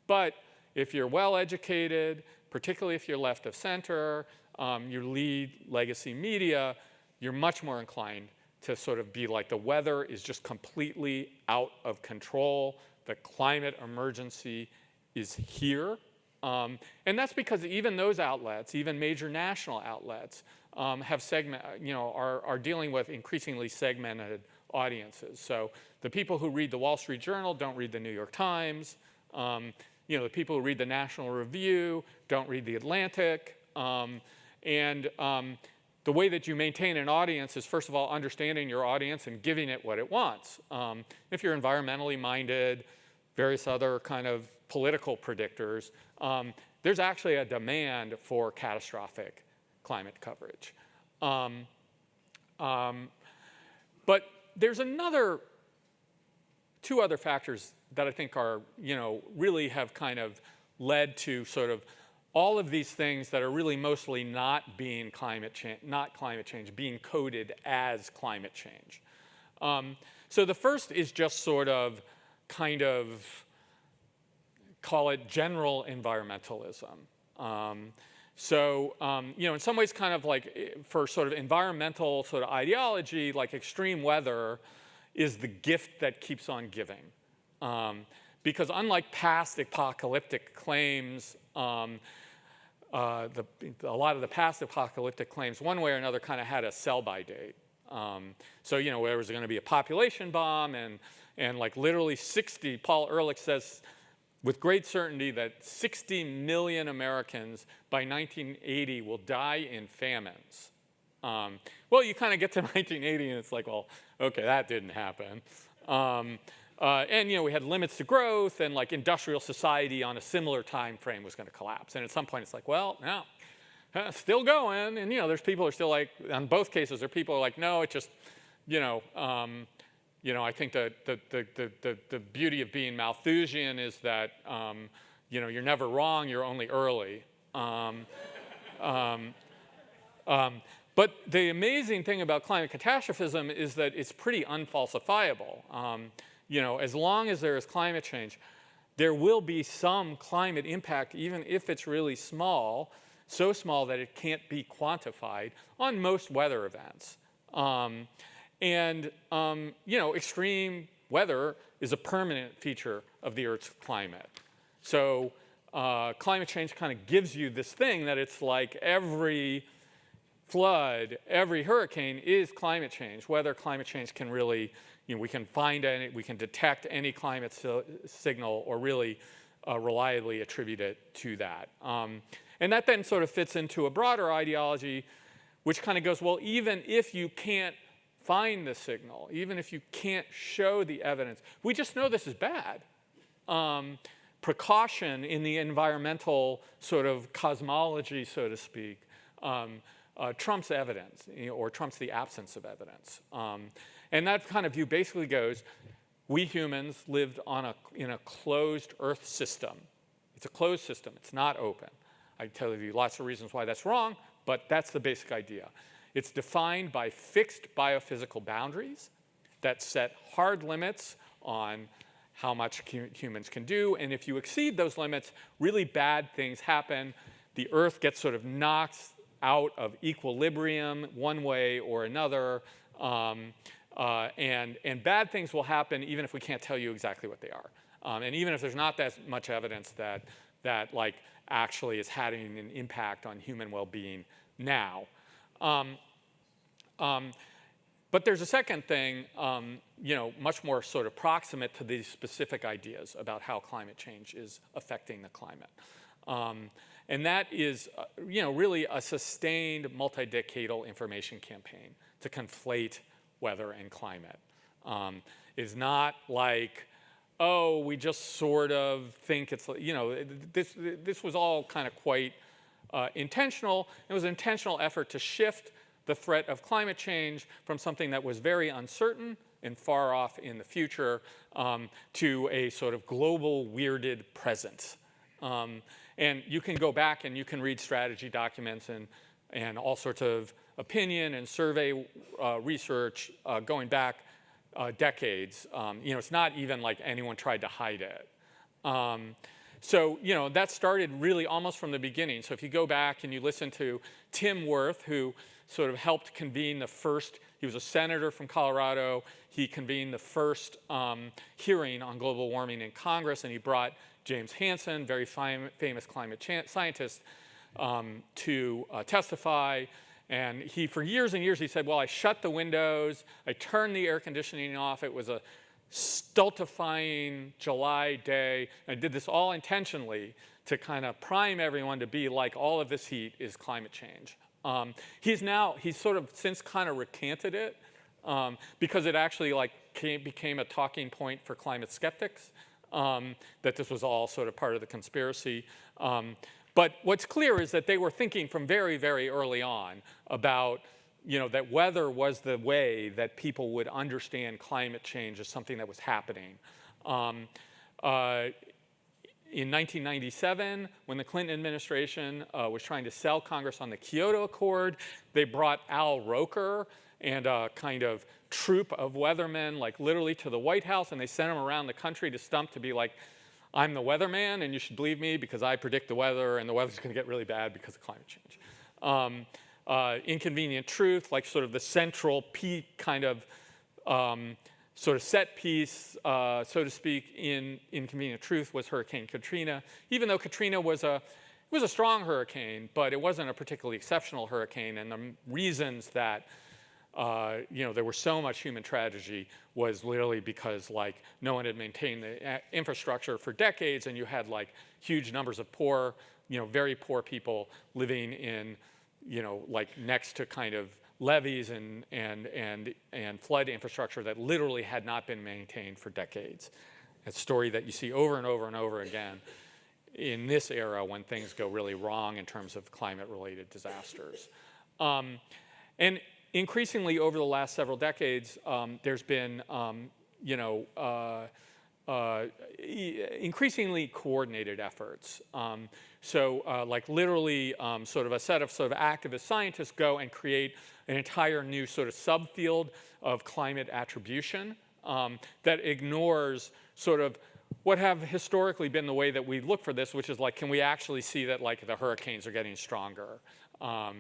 But if you're well educated, particularly if you're left of center, you lead legacy media, you're much more inclined to sort of be like the weather is just completely out of control. The climate emergency is here. And that's because even those outlets, even major national outlets, have are dealing with increasingly segmented audiences. So the people who read the Wall Street Journal don't read the New York Times. The people who read the National Review don't read the Atlantic. The way that you maintain an audience is, first of all, understanding your audience and giving it what it wants. If you're environmentally minded, various other kind of political predictors, there's actually a demand for catastrophic climate coverage. But there's two other factors that I think are, really have kind of led to sort of all of these things that are really mostly not being climate change, being coded as climate change. So the first is just sort of kind of, call it general environmentalism. In some ways kind of like for sort of environmental sort of ideology, like extreme weather is the gift that keeps on giving. Because unlike past apocalyptic claims, a lot of the past apocalyptic claims, one way or another, kind of had a sell-by date. There was going to be a population bomb, and like literally Paul Ehrlich says with great certainty that 60 million Americans by 1980 will die in famines. You kind of get to 1980 and it's like, well, okay, that didn't happen. We had limits to growth, and like industrial society on a similar time frame was going to collapse. And at some point it's like, well, no, still going. And there's people who are still like, on both cases, there are people who are like, no, it just, I think the beauty of being Malthusian is that, you're never wrong, you're only early. But the amazing thing about climate catastrophism is that it's pretty unfalsifiable. As long as there is climate change, there will be some climate impact, even if it's really small, so small that it can't be quantified on most weather events. Extreme weather is a permanent feature of the Earth's climate. So climate change kind of gives you this thing that it's like every flood, every hurricane is climate change. Whether climate change can really, we can find any, we can detect any climate signal or really reliably attribute it to that. And that then sort of fits into a broader ideology, which kind of goes, well, even if you can't find the signal, even if you can't show the evidence, we just know this is bad. Precaution in the environmental sort of cosmology, so to speak, trumps evidence, or trumps the absence of evidence. And that kind of view basically goes, we humans lived in a closed Earth system. It's a closed system. It's not open. I tell you lots of reasons why that's wrong, but that's the basic idea. It's defined by fixed biophysical boundaries that set hard limits on how much humans can do. And if you exceed those limits, really bad things happen. The Earth gets sort of knocked out of equilibrium one way or another. And bad things will happen even if we can't tell you exactly what they are. And even if there's not that much evidence that like actually is having an impact on human well-being now. But there's a second thing, much more sort of proximate to these specific ideas about how climate change is affecting the climate. And that is, really a sustained multi-decadal information campaign to conflate weather and climate. It's not like, oh, we just sort of think it's, this was all kind of quite intentional. It was an intentional effort to shift the threat of climate change from something that was very uncertain and far off in the future to a sort of global weirded present. And you can go back and you can read strategy documents and all sorts of opinion and survey research going back decades. It's not even like anyone tried to hide it. So, that started really almost from the beginning. So if you go back and you listen to Tim Wirth, who sort of helped convene the first, he was a senator from Colorado. He convened the first hearing on global warming in Congress, and he brought James Hansen, very famous climate scientist, to testify. And he, for years and years, he said, well, I shut the windows, I turned the air conditioning off. It was a stultifying July day. I did this all intentionally to kind of prime everyone to be like, all of this heat is climate change. He's sort of since kind of recanted it because it actually became a talking point for climate skeptics, that this was all sort of part of the conspiracy. But what's clear is that they were thinking from very, very early on about that weather was the way that people would understand climate change as something that was happening. In 1997, when the Clinton administration was trying to sell Congress on the Kyoto Accord, they brought Al Roker and a kind of troop of weathermen, like literally to the White House, and they sent them around the country to stump to be like, I'm the weatherman, and you should believe me because I predict the weather, and the weather's going to get really bad because of climate change. Inconvenient Truth, like sort of the central peak kind of sort of set piece, so to speak, in Inconvenient Truth was Hurricane Katrina. Even though Katrina was a strong hurricane, but it wasn't a particularly exceptional hurricane, and the reasons that there was so much human tragedy was literally because no one had maintained the infrastructure for decades, and you had huge numbers of poor, very poor people living in, next to kind of levees and flood infrastructure that literally had not been maintained for decades. A story that you see over and over and over again in this era when things go really wrong in terms of climate-related disasters. And increasingly over the last several decades, there's been increasingly coordinated efforts. Literally sort of a set of activist scientists go and create an entire new sort of subfield of climate attribution that ignores sort of what have historically been the way that we look for this, which is can we actually see that the hurricanes are getting stronger? That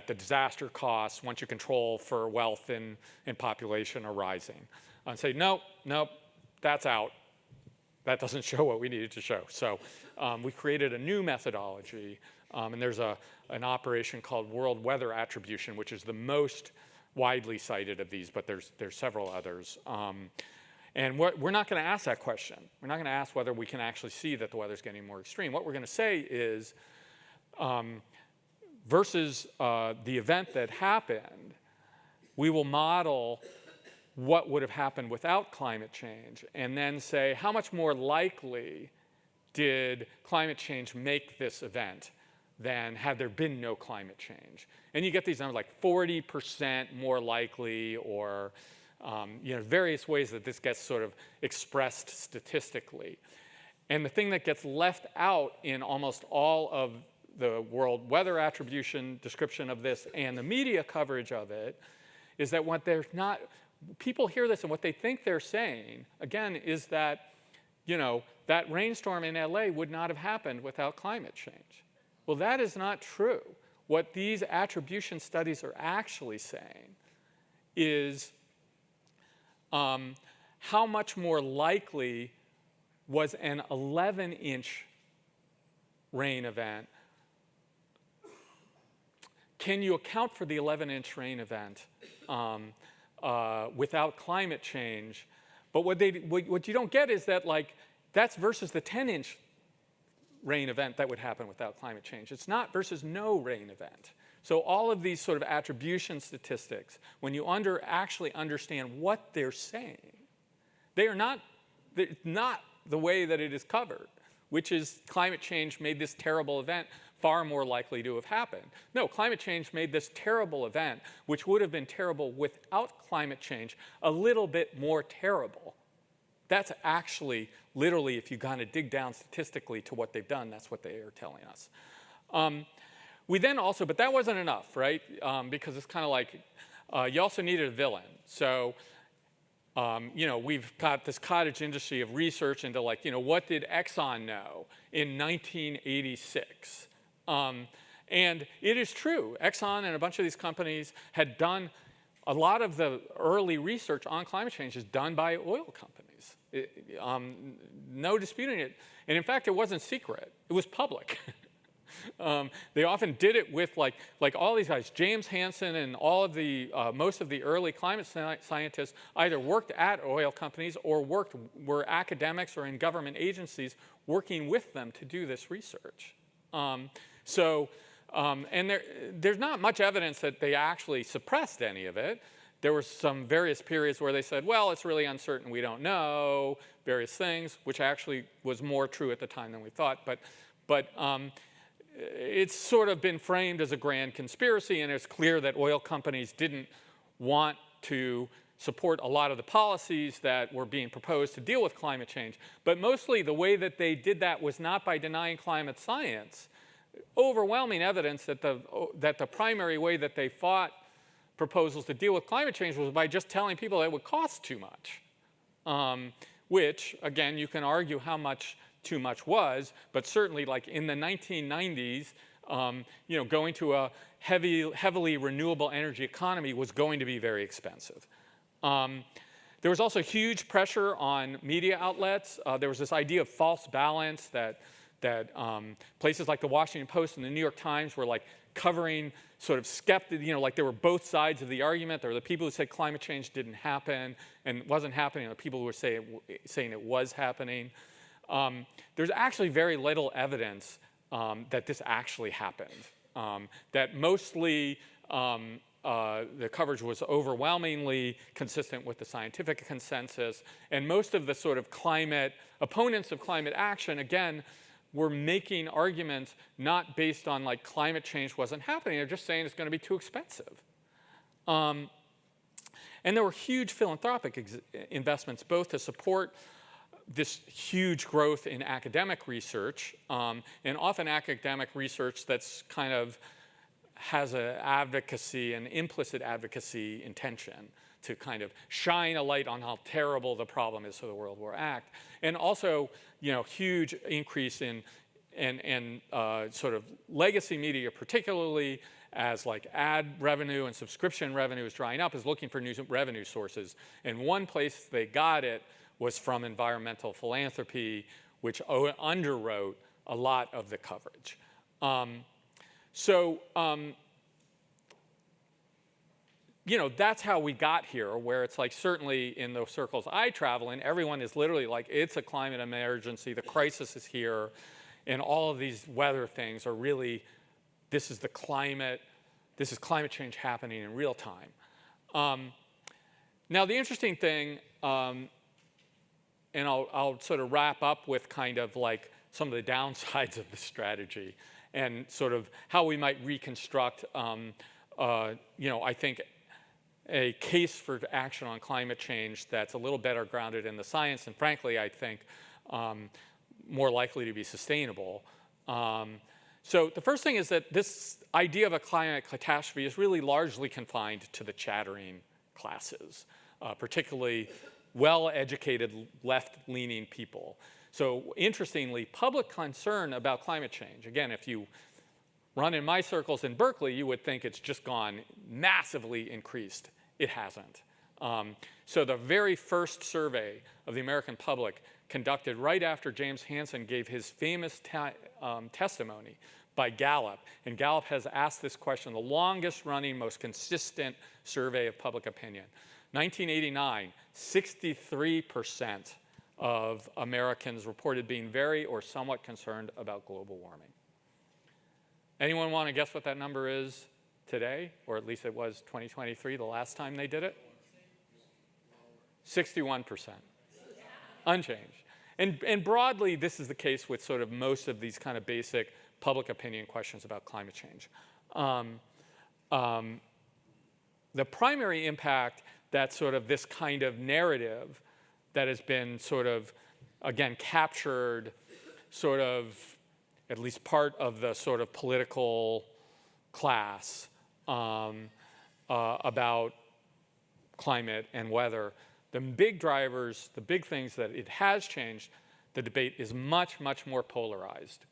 the disaster costs, once you control for wealth and population, are rising. And say, nope, that's out. That doesn't show what we needed to show. So we created a new methodology, and there's an operation called World Weather Attribution, which is the most widely cited of these, but there's several others. And we're not going to ask that question. We're not going to ask whether we can actually see that the weather's getting more extreme. What we're going to say is, versus the event that happened, we will model what would have happened without climate change, and then say, how much more likely did climate change make this event than had there been no climate change? And you get these numbers like 40% more likely, or various ways that this gets sort of expressed statistically. And the thing that gets left out in almost all of the World Weather Attribution description of this and the media coverage of it is that what they're not, people hear this and what they think they're saying, again, is that, that rainstorm in LA would not have happened without climate change. Well, that is not true. What these attribution studies are actually saying is how much more likely was an 11-inch rain event. Can you account for the 11-inch rain event without climate change? But what you don't get is that that's versus the 10-inch rain event that would happen without climate change. It's not versus no rain event. So all of these sort of attribution statistics, when you actually understand what they're saying, they're not the way that it is covered, which is climate change made this terrible event far more likely to have happened. No, climate change made this terrible event, which would have been terrible without climate change, a little bit more terrible. That's actually literally, if you kind of dig down statistically to what they've done, that's what they are telling us. We then also, but that wasn't enough, right? Because it's kind of like you also needed a villain. So, we've got this cottage industry of research into like, what did Exxon know in 1986? And it is true. Exxon and a bunch of these companies had done a lot of the early research on climate change is done by oil companies. No disputing it. And in fact, it wasn't secret. It was public. They often did it with like all these guys, James Hansen and all of the, most of the early climate scientists either worked at oil companies or were academics or in government agencies working with them to do this research. And there's not much evidence that they actually suppressed any of it. There were some various periods where they said, well, it's really uncertain, we don't know, various things, which actually was more true at the time than we thought. But it's sort of been framed as a grand conspiracy, and it's clear that oil companies didn't want to support a lot of the policies that were being proposed to deal with climate change. But mostly the way that they did that was not by denying climate science. Overwhelming evidence that the primary way that they fought proposals to deal with climate change was by just telling people that it would cost too much, which, again, you can argue how much too much was, but certainly like in the 1990s, going to a heavily renewable energy economy was going to be very expensive. There was also huge pressure on media outlets. There was this idea of false balance that places like the Washington Post and the New York Times were like covering sort of like there were both sides of the argument. There were the people who said climate change didn't happen and wasn't happening, and the people who were saying it was happening. There's actually very little evidence that this actually happened, that mostly the coverage was overwhelmingly consistent with the scientific consensus, and most of the sort of opponents of climate action, again, were making arguments not based on like climate change wasn't happening. They're just saying it's going to be too expensive. And there were huge philanthropic investments both to support this huge growth in academic research, and often academic research that's kind of has an implicit advocacy intention to kind of shine a light on how terrible the problem is for the World War Act. And also, huge increase in sort of legacy media, particularly as like ad revenue and subscription revenue is drying up, is looking for new revenue sources. And one place they got it was from environmental philanthropy, which underwrote a lot of the coverage. That's how we got here, where it's like certainly in the circles I travel in, everyone is literally like, it's a climate emergency, the crisis is here, and all of these weather things are really, this is climate change happening in real time. Now the interesting thing, and I'll sort of wrap up with kind of like some of the downsides of the strategy and sort of how we might reconstruct, I think, a case for action on climate change that's a little better grounded in the science and frankly, I think, more likely to be sustainable. So the first thing is that this idea of a climate catastrophe is really largely confined to the chattering classes, particularly well-educated left-leaning people. So interestingly, public concern about climate change, again, if you run in my circles in Berkeley, you would think it's just gone massively increased. It hasn't. So the very first survey of the American public conducted right after James Hansen gave his famous testimony by Gallup, and Gallup has asked this question, the longest running, most consistent survey of public opinion. 1989, 63% of Americans reported being very or somewhat concerned about global warming. Anyone want to guess what that number is today, or at least it was 2023, the last time they did it? 61%, unchanged. And broadly, this is the case with sort of most of these kind of basic public opinion questions about climate change. The primary impact that sort of this kind of narrative that has been sort of again, captured sort of at least part of the sort of political class about climate and weather. The big drivers, the big things that it has changed, the debate is much, much more polarized.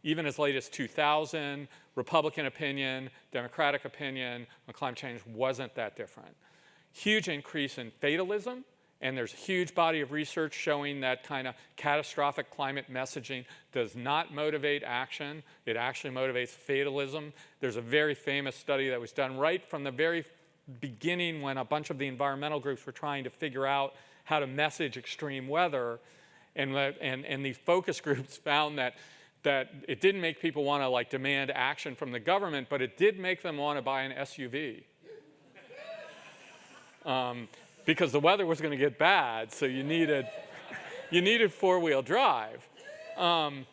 Even as late as 2000, Republican opinion, Democratic opinion on climate change wasn't that different. Huge increase in fatalism, and there's a huge body of research showing that kind of catastrophic climate messaging does not motivate action. It actually motivates fatalism. There's a very famous study that was done right from the very beginning when a bunch of the environmental groups were trying to figure out how to message extreme weather. And the focus groups found that it didn't make people want to like demand action from the government, but it did make them want to buy an SUV. Because the weather was going to get bad, so you needed four-wheel drive. And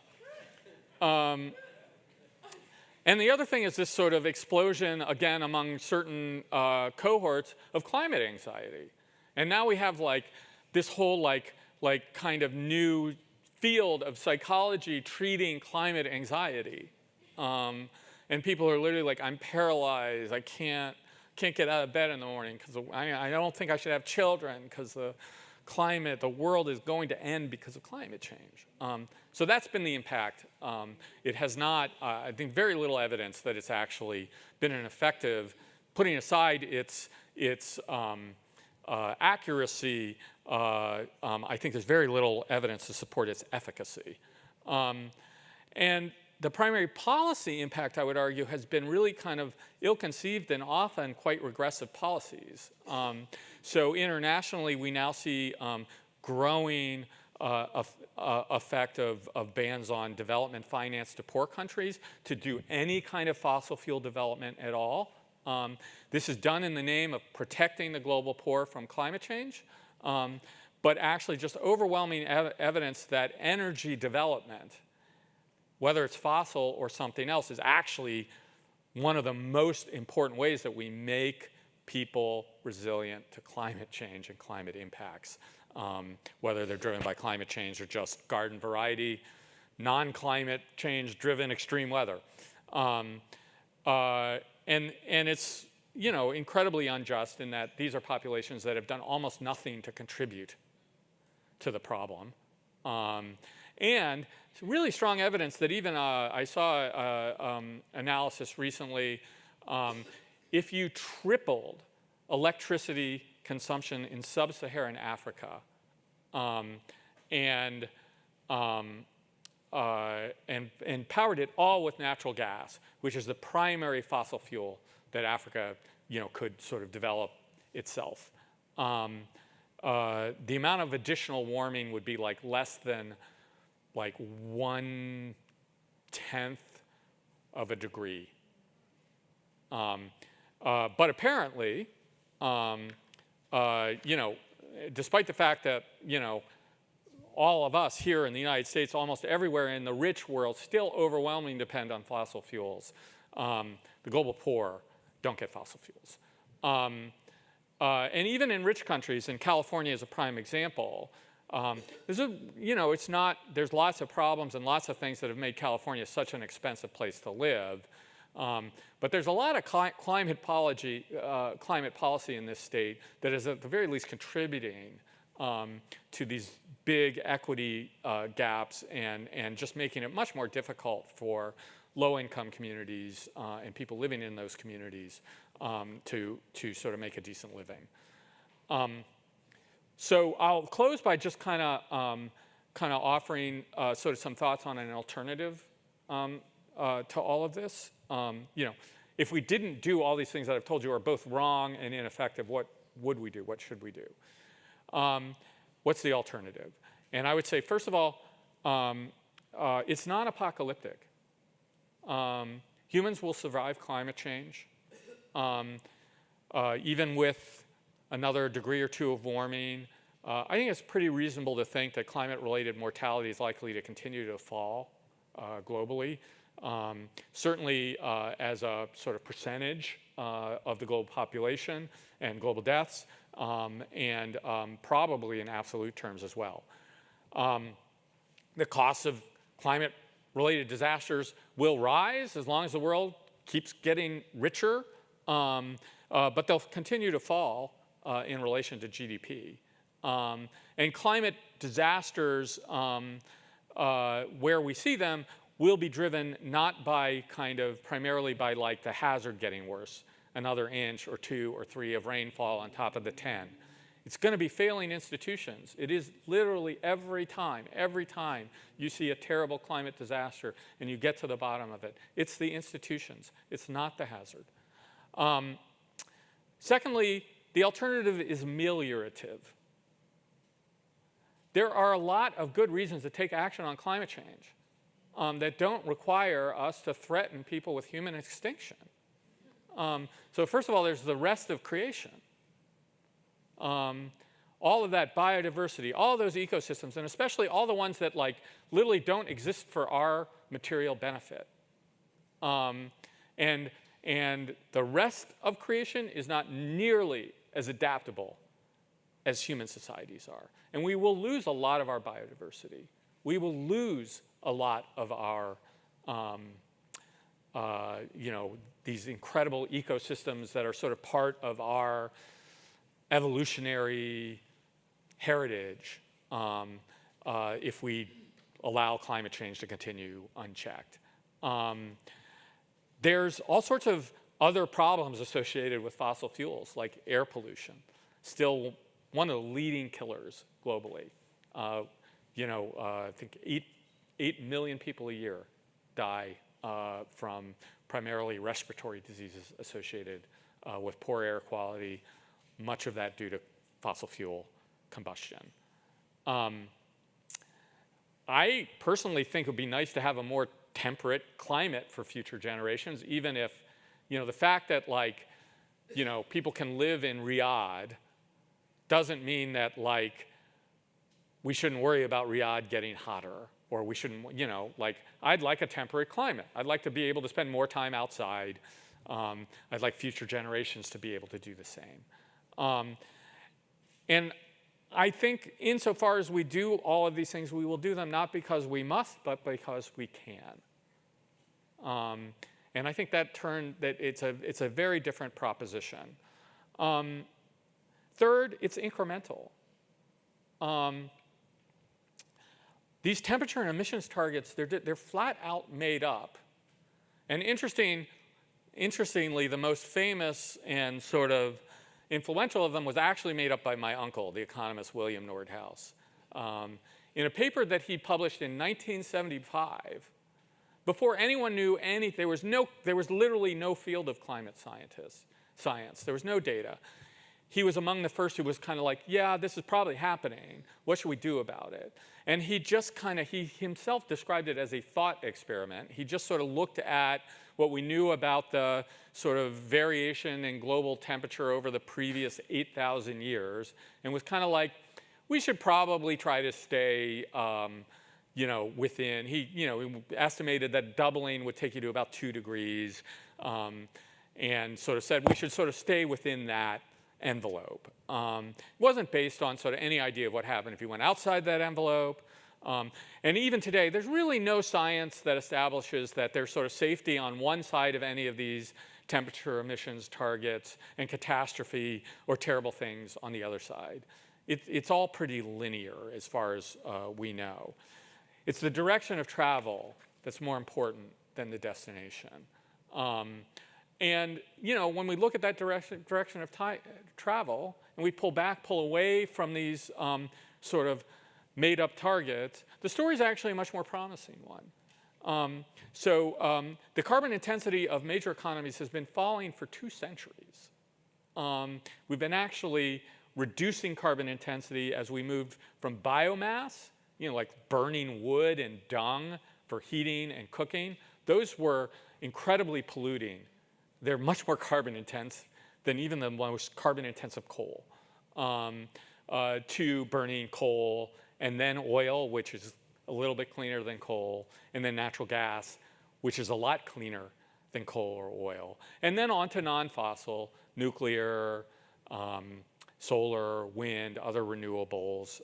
the other thing is this sort of explosion, again, among certain cohorts of climate anxiety. And now we have like this whole like kind of new field of psychology treating climate anxiety. And people are literally like, I'm paralyzed, I can't get out of bed in the morning because I don't think I should have children because the world is going to end because of climate change. So that's been the impact. It has not, I think, very little evidence that it's actually been an effective, putting aside its accuracy, I think there's very little evidence to support its efficacy. And the primary policy impact, I would argue, has been really kind of ill-conceived and often quite regressive policies. So internationally, we now see growing effect of bans on development finance to poor countries to do any kind of fossil fuel development at all. This is done in the name of protecting the global poor from climate change, but actually just overwhelming evidence that energy development, whether it's fossil or something else, is actually one of the most important ways that we make people resilient to climate change and climate impacts, whether they're driven by climate change or just garden variety, non-climate change driven extreme weather. And it's incredibly unjust in that these are populations that have done almost nothing to contribute to the problem. And really strong evidence that even I saw analysis recently, if you tripled electricity consumption in sub-Saharan Africa and powered it all with natural gas, which is the primary fossil fuel that Africa could sort of develop itself, the amount of additional warming would be like less than 1/10 of a degree. But apparently, despite the fact that, all of us here in the United States, almost everywhere in the rich world, still overwhelmingly depend on fossil fuels. The global poor don't get fossil fuels. And even in rich countries, and California is a prime example, there's lots of problems and lots of things that have made California such an expensive place to live. But there's a lot of climate policy in this state that is at the very least contributing to these big equity gaps and just making it much more difficult for low-income communities and people living in those communities to sort of make a decent living. So I'll close by just kind of offering sort of some thoughts on an alternative to all of this. If we didn't do all these things that I've told you are both wrong and ineffective, what would we do? What should we do? What's the alternative? And I would say, first of all, it's non-apocalyptic. Humans will survive climate change, even with another degree or two of warming. I think it's pretty reasonable to think that climate-related mortality is likely to continue to fall globally. Certainly as a sort of percentage of the global population and global deaths, and probably in absolute terms as well. The costs of climate-related disasters will rise as long as the world keeps getting richer, but they'll continue to fall in relation to GDP. And climate disasters, where we see them, will be driven not by primarily by like the hazard getting worse, another inch or 2 or 3 of rainfall on top of the 10. It's going to be failing institutions. It is literally every time you see a terrible climate disaster and you get to the bottom of it, it's the institutions. It's not the hazard. Secondly, the alternative is ameliorative. There are a lot of good reasons to take action on climate change that don't require us to threaten people with human extinction. So first of all, there's the rest of creation. All of that biodiversity, all of those ecosystems, and especially all the ones that like literally don't exist for our material benefit. And the rest of creation is not nearly as adaptable as human societies are. And we will lose a lot of our biodiversity. We will lose a lot of our, these incredible ecosystems that are sort of part of our evolutionary heritage if we allow climate change to continue unchecked. There's all sorts of other problems associated with fossil fuels, like air pollution, still one of the leading killers globally. I think 8 million people a year die from primarily respiratory diseases associated with poor air quality, much of that due to fossil fuel combustion. I personally think it would be nice to have a more temperate climate for future generations, even if, the fact that people can live in Riyadh doesn't mean that we shouldn't worry about Riyadh getting hotter, or we shouldn't, I'd like a temperate climate. I'd like to be able to spend more time outside. I'd like future generations to be able to do the same. And I think insofar as we do all of these things, we will do them not because we must, but because we can. And I think that it's a very different proposition. Third, it's incremental. These temperature and emissions targets, they're flat out made up. And interestingly, the most famous and sort of influential of them was actually made up by my uncle, the economist William Nordhaus. In a paper that he published in 1975, before anyone knew anything, there was literally no field of climate science. There was no data. He was among the first who was kind of like, yeah, this is probably happening. What should we do about it? And he himself described it as a thought experiment. He just sort of looked at what we knew about the sort of variation in global temperature over the previous 8,000 years and was kind of like, we should probably try to stay within. He estimated that doubling would take you to about 2 degrees and sort of said we should sort of stay within that envelope. It wasn't based on sort of any idea of what happened if you went outside that envelope. And even today, there's really no science that establishes that there's sort of safety on one side of any of these temperature emissions targets and catastrophe or terrible things on the other side. It's all pretty linear as far as we know. It's the direction of travel that's more important than the destination. And when we look at that direction of travel, and we pull away from these sort of made-up targets, the story is actually a much more promising one. The carbon intensity of major economies has been falling for 2 centuries. We've been actually reducing carbon intensity as we moved from biomass, like burning wood and dung for heating and cooking. Those were incredibly polluting. They're much more carbon intense than even the most carbon intensive coal, to burning coal and then oil, which is a little bit cleaner than coal, and then natural gas, which is a lot cleaner than coal or oil. And then on to non-fossil, nuclear, solar, wind, other renewables,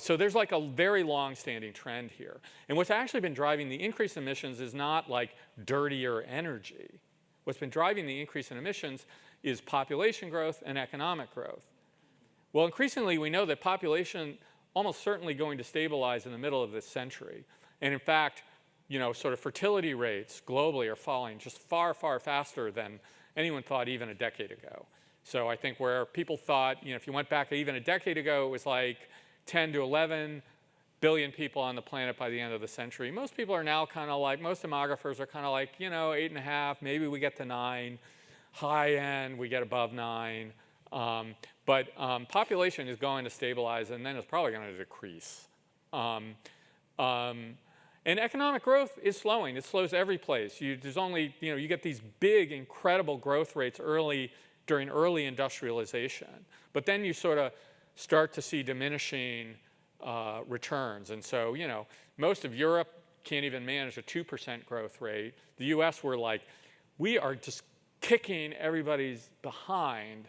So there's like a very long-standing trend here. And what's actually been driving the increase in emissions is not like dirtier energy. What's been driving the increase in emissions is population growth and economic growth. Well, increasingly we know that population almost certainly going to stabilize in the middle of this century. And in fact, sort of fertility rates globally are falling just far, far faster than anyone thought even a decade ago. So I think where people thought, if you went back even a decade ago, it was like 10 to 11 billion people on the planet by the end of the century. Most people are now kind of like, most demographers are kind of like, 8.5, maybe we get to 9. High end, we get above 9. But population is going to stabilize, and then it's probably going to decrease. And economic growth is slowing. It slows every place. There's only, you get these big, incredible growth rates during early industrialization. But then you sort of start to see diminishing returns. And so, most of Europe can't even manage a 2% growth rate. The US, we are just kicking everybody's behind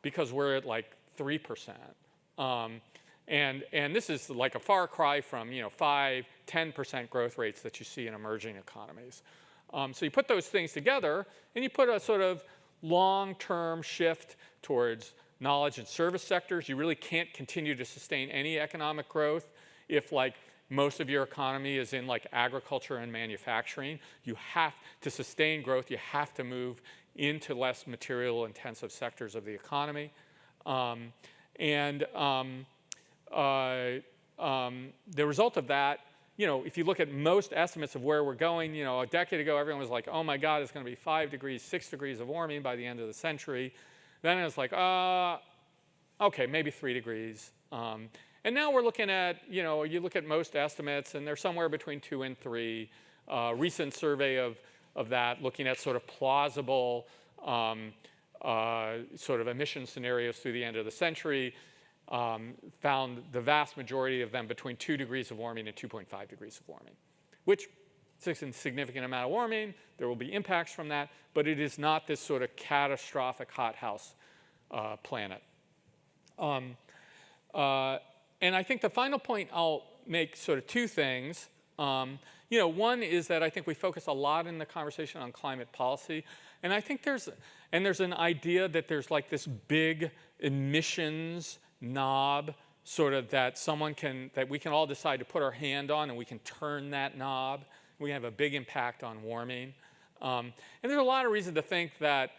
because we're at like 3%. And this is like a far cry from 5, 10% growth rates that you see in emerging economies. So you put those things together, and you put a sort of long-term shift towards knowledge and service sectors. You really can't continue to sustain any economic growth if most of your economy is in agriculture and manufacturing. You have to sustain growth. You have to move into less material-intensive sectors of the economy. The result of that, if you look at most estimates of where we're going, a decade ago everyone was like, oh my God, it's going to be 5 degrees, 6 degrees of warming by the end of the century. Then it's like, okay, maybe 3 degrees. And now we're looking at, you look at most estimates, and they're somewhere between 2 and 3. Recent survey of that, looking at sort of plausible sort of emission scenarios through the end of the century, found the vast majority of them between 2 degrees of warming and 2.5 degrees of warming, which is a significant amount of warming. There will be impacts from that, but it is not this sort of catastrophic hothouse planet. And I think the final point I'll make sort of 2 things. One is that I think we focus a lot in the conversation on climate policy, and I think there's an idea that there's like this big emissions knob sort of that we can all decide to put our hand on, and we can turn that knob. We have a big impact on warming. And there's a lot of reason to think that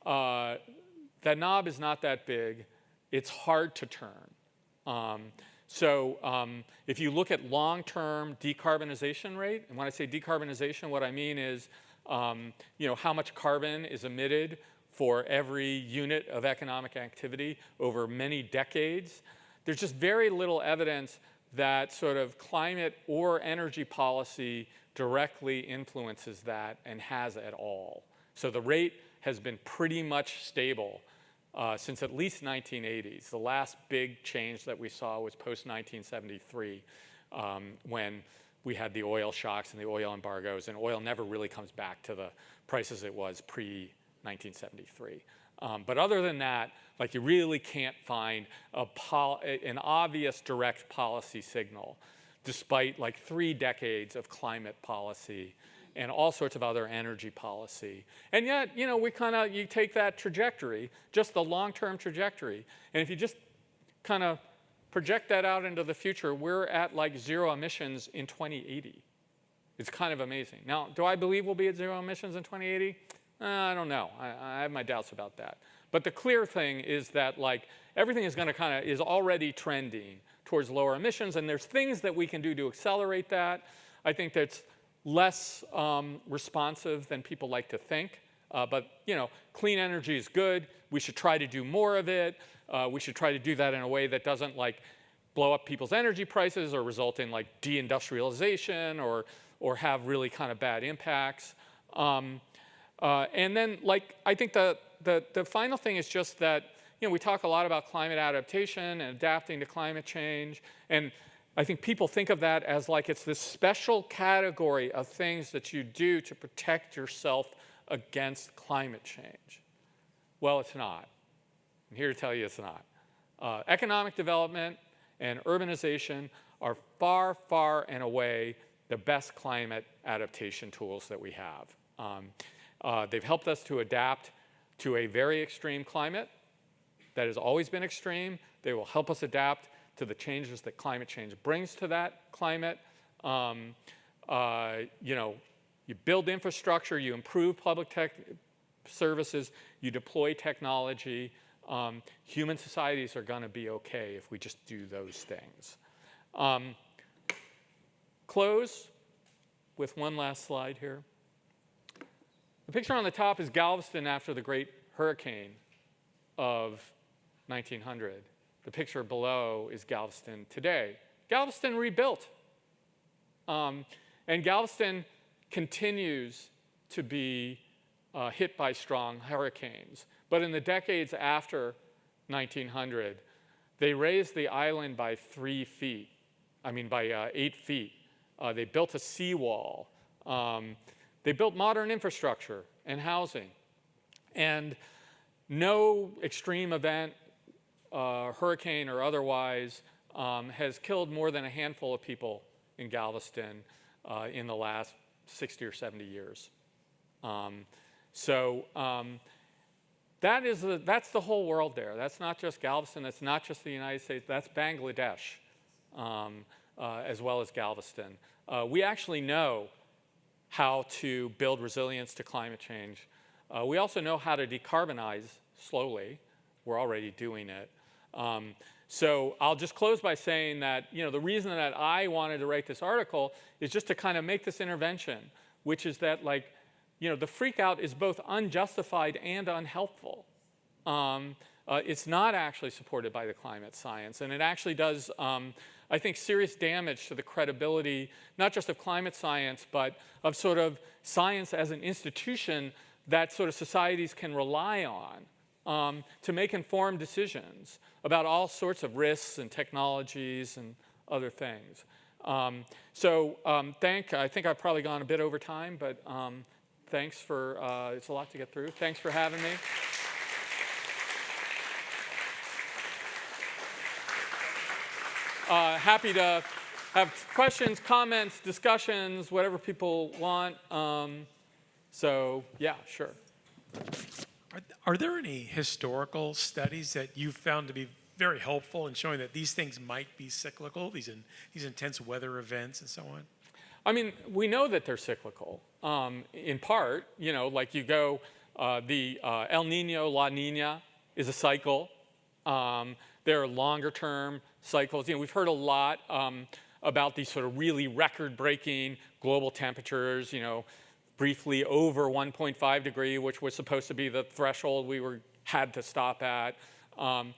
that knob is not that big. It's hard to turn. If you look at long-term decarbonization rate, and when I say decarbonization, what I mean is how much carbon is emitted for every unit of economic activity over many decades. There's just very little evidence that sort of climate or energy policy directly influences that and has at all. So the rate has been pretty much stable since at least 1980s. The last big change that we saw was post-1973 when we had the oil shocks and the oil embargoes, and oil never really comes back to the prices it was pre-1973. But other than that, you really can't find an obvious direct policy signal, despite 3 decades of climate policy and all sorts of other energy policy. And yet, you take that trajectory, just the long-term trajectory, and if you just kind of project that out into the future, we're at 0 emissions in 2080. It's kind of amazing. Now, do I believe we'll be at 0 emissions in 2080? I don't know. I have my doubts about that. But the clear thing is that everything is going to is already trending towards lower emissions, and there's things that we can do to accelerate that. I think that's less responsive than people like to think. But clean energy is good. We should try to do more of it. We should try to do that in a way that doesn't blow up people's energy prices or result in deindustrialization or have really kind of bad impacts. And then I think the final thing is just that we talk a lot about climate adaptation and adapting to climate change, and I think people think of that as it's this special category of things that you do to protect yourself against climate change. Well, it's not. I'm here to tell you it's not. Economic development and urbanization are far, far and away the best climate adaptation tools that we have. They've helped us to adapt to a very extreme climate that has always been extreme. They will help us adapt to the changes that climate change brings to that climate. You build infrastructure, you improve public tech services, you deploy technology. Human societies are going to be okay if we just do those things. Close with one last slide here. The picture on the top is Galveston after the Great Hurricane of 1900. The picture below is Galveston today. Galveston rebuilt. And Galveston continues to be hit by strong hurricanes. But in the decades after 1900, they raised the island by 8 feet. They built a seawall. They built modern infrastructure and housing. And no extreme event, hurricane or otherwise, has killed more than a handful of people in Galveston in the last 60 or 70 years. That's the whole world there. That's not just Galveston. That's not just the United States. That's Bangladesh, as well as Galveston. We actually know how to build resilience to climate change. We also know how to decarbonize slowly. We're already doing it. So I'll just close by saying that the reason that I wanted to write this article is just to kind of make this intervention, which is that the freak out is both unjustified and unhelpful. It's not actually supported by the climate science, and it actually does, I think, serious damage to the credibility, not just of climate science, but of sort of science as an institution that sort of societies can rely on to make informed decisions about all sorts of risks and technologies and other things. I think I've probably gone a bit over time, but thanks for, it's a lot to get through. Thanks for having me. Happy to have questions, comments, discussions, whatever people want. Yeah, sure. Are there any historical studies that you've found to be very helpful in showing that these things might be cyclical, these intense weather events and so on? I mean, we know that they're cyclical. In part, like you go, the El Nino, La Nina is a cycle. There are longer term cycles. We've heard a lot about these sort of really record-breaking global temperatures, briefly over 1.5 degree, which was supposed to be the threshold we had to stop at. And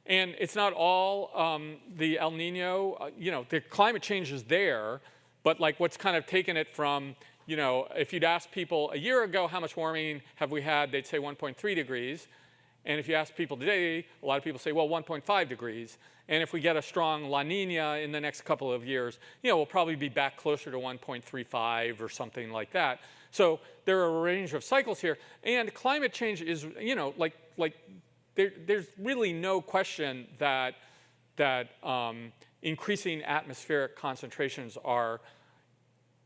it's not all the El Nino, the climate change is there, but what's kind of taken it from, if you'd ask people a year ago how much warming have we had, they'd say 1.3 degrees. And if you ask people today, a lot of people say, well, 1.5 degrees. And if we get a strong La Nina in the next couple of years, we'll probably be back closer to 1.35 or something like that. So there are a range of cycles here. And climate change is, there's really no question that increasing atmospheric concentrations are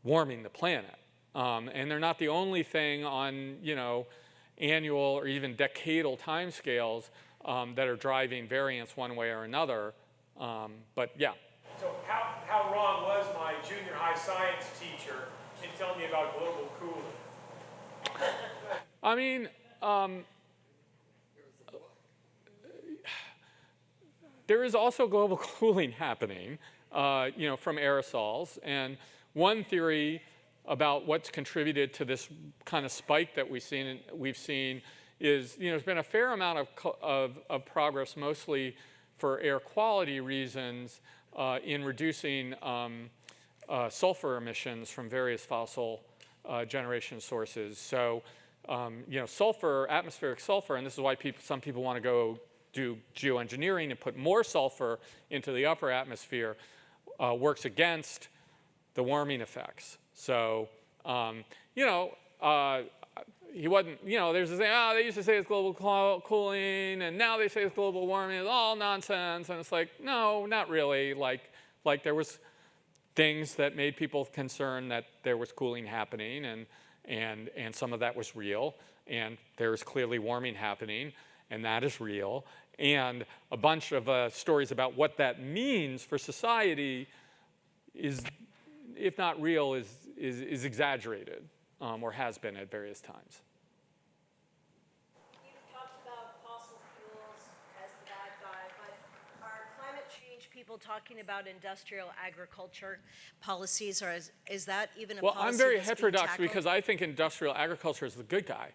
warming the planet. And they're not the only thing on, annual or even decadal timescales that are driving variance one way or another. But yeah. So how wrong was my junior high science teacher in telling me about global cooling? I mean, there is also global cooling happening, from aerosols. And one theory about what's contributed to this kind of spike that we've seen is, there's been a fair amount of progress, mostly for air quality reasons, in reducing sulfur emissions from various fossil generation sources. So, sulfur, atmospheric sulfur, and this is why some people want to go do geoengineering and put more sulfur into the upper atmosphere, works against the warming effects. So, he wasn't, there's this thing, they used to say it's global cooling, and now they say it's global warming. It's all nonsense. And it's like, no, not really. Like there was things that made people concerned that there was cooling happening, and some of that was real. And there's clearly warming happening, and that is real. And a bunch of stories about what that means for society is, if not real, is exaggerated, or has been at various times. You've talked about fossil fuels as the bad guy, but are climate change people talking about industrial agriculture policies, or is that even a policy? Well, I'm very that's being heterodox tackled? because I think industrial agriculture is the good guy.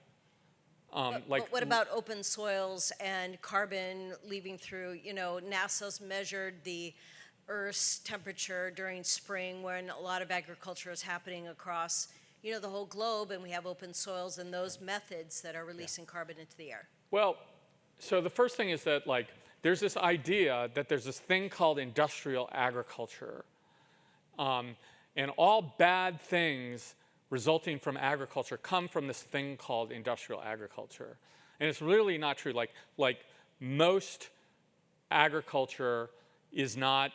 But what about open soils and carbon leaving through, NASA's measured the Earth's temperature during spring when a lot of agriculture is happening across, the whole globe, and we have open soils and those methods that are releasing carbon into the air. Well, so the first thing is that there's this idea that there's this thing called industrial agriculture. And all bad things resulting from agriculture come from this thing called industrial agriculture. And it's really not true. Like most agriculture is not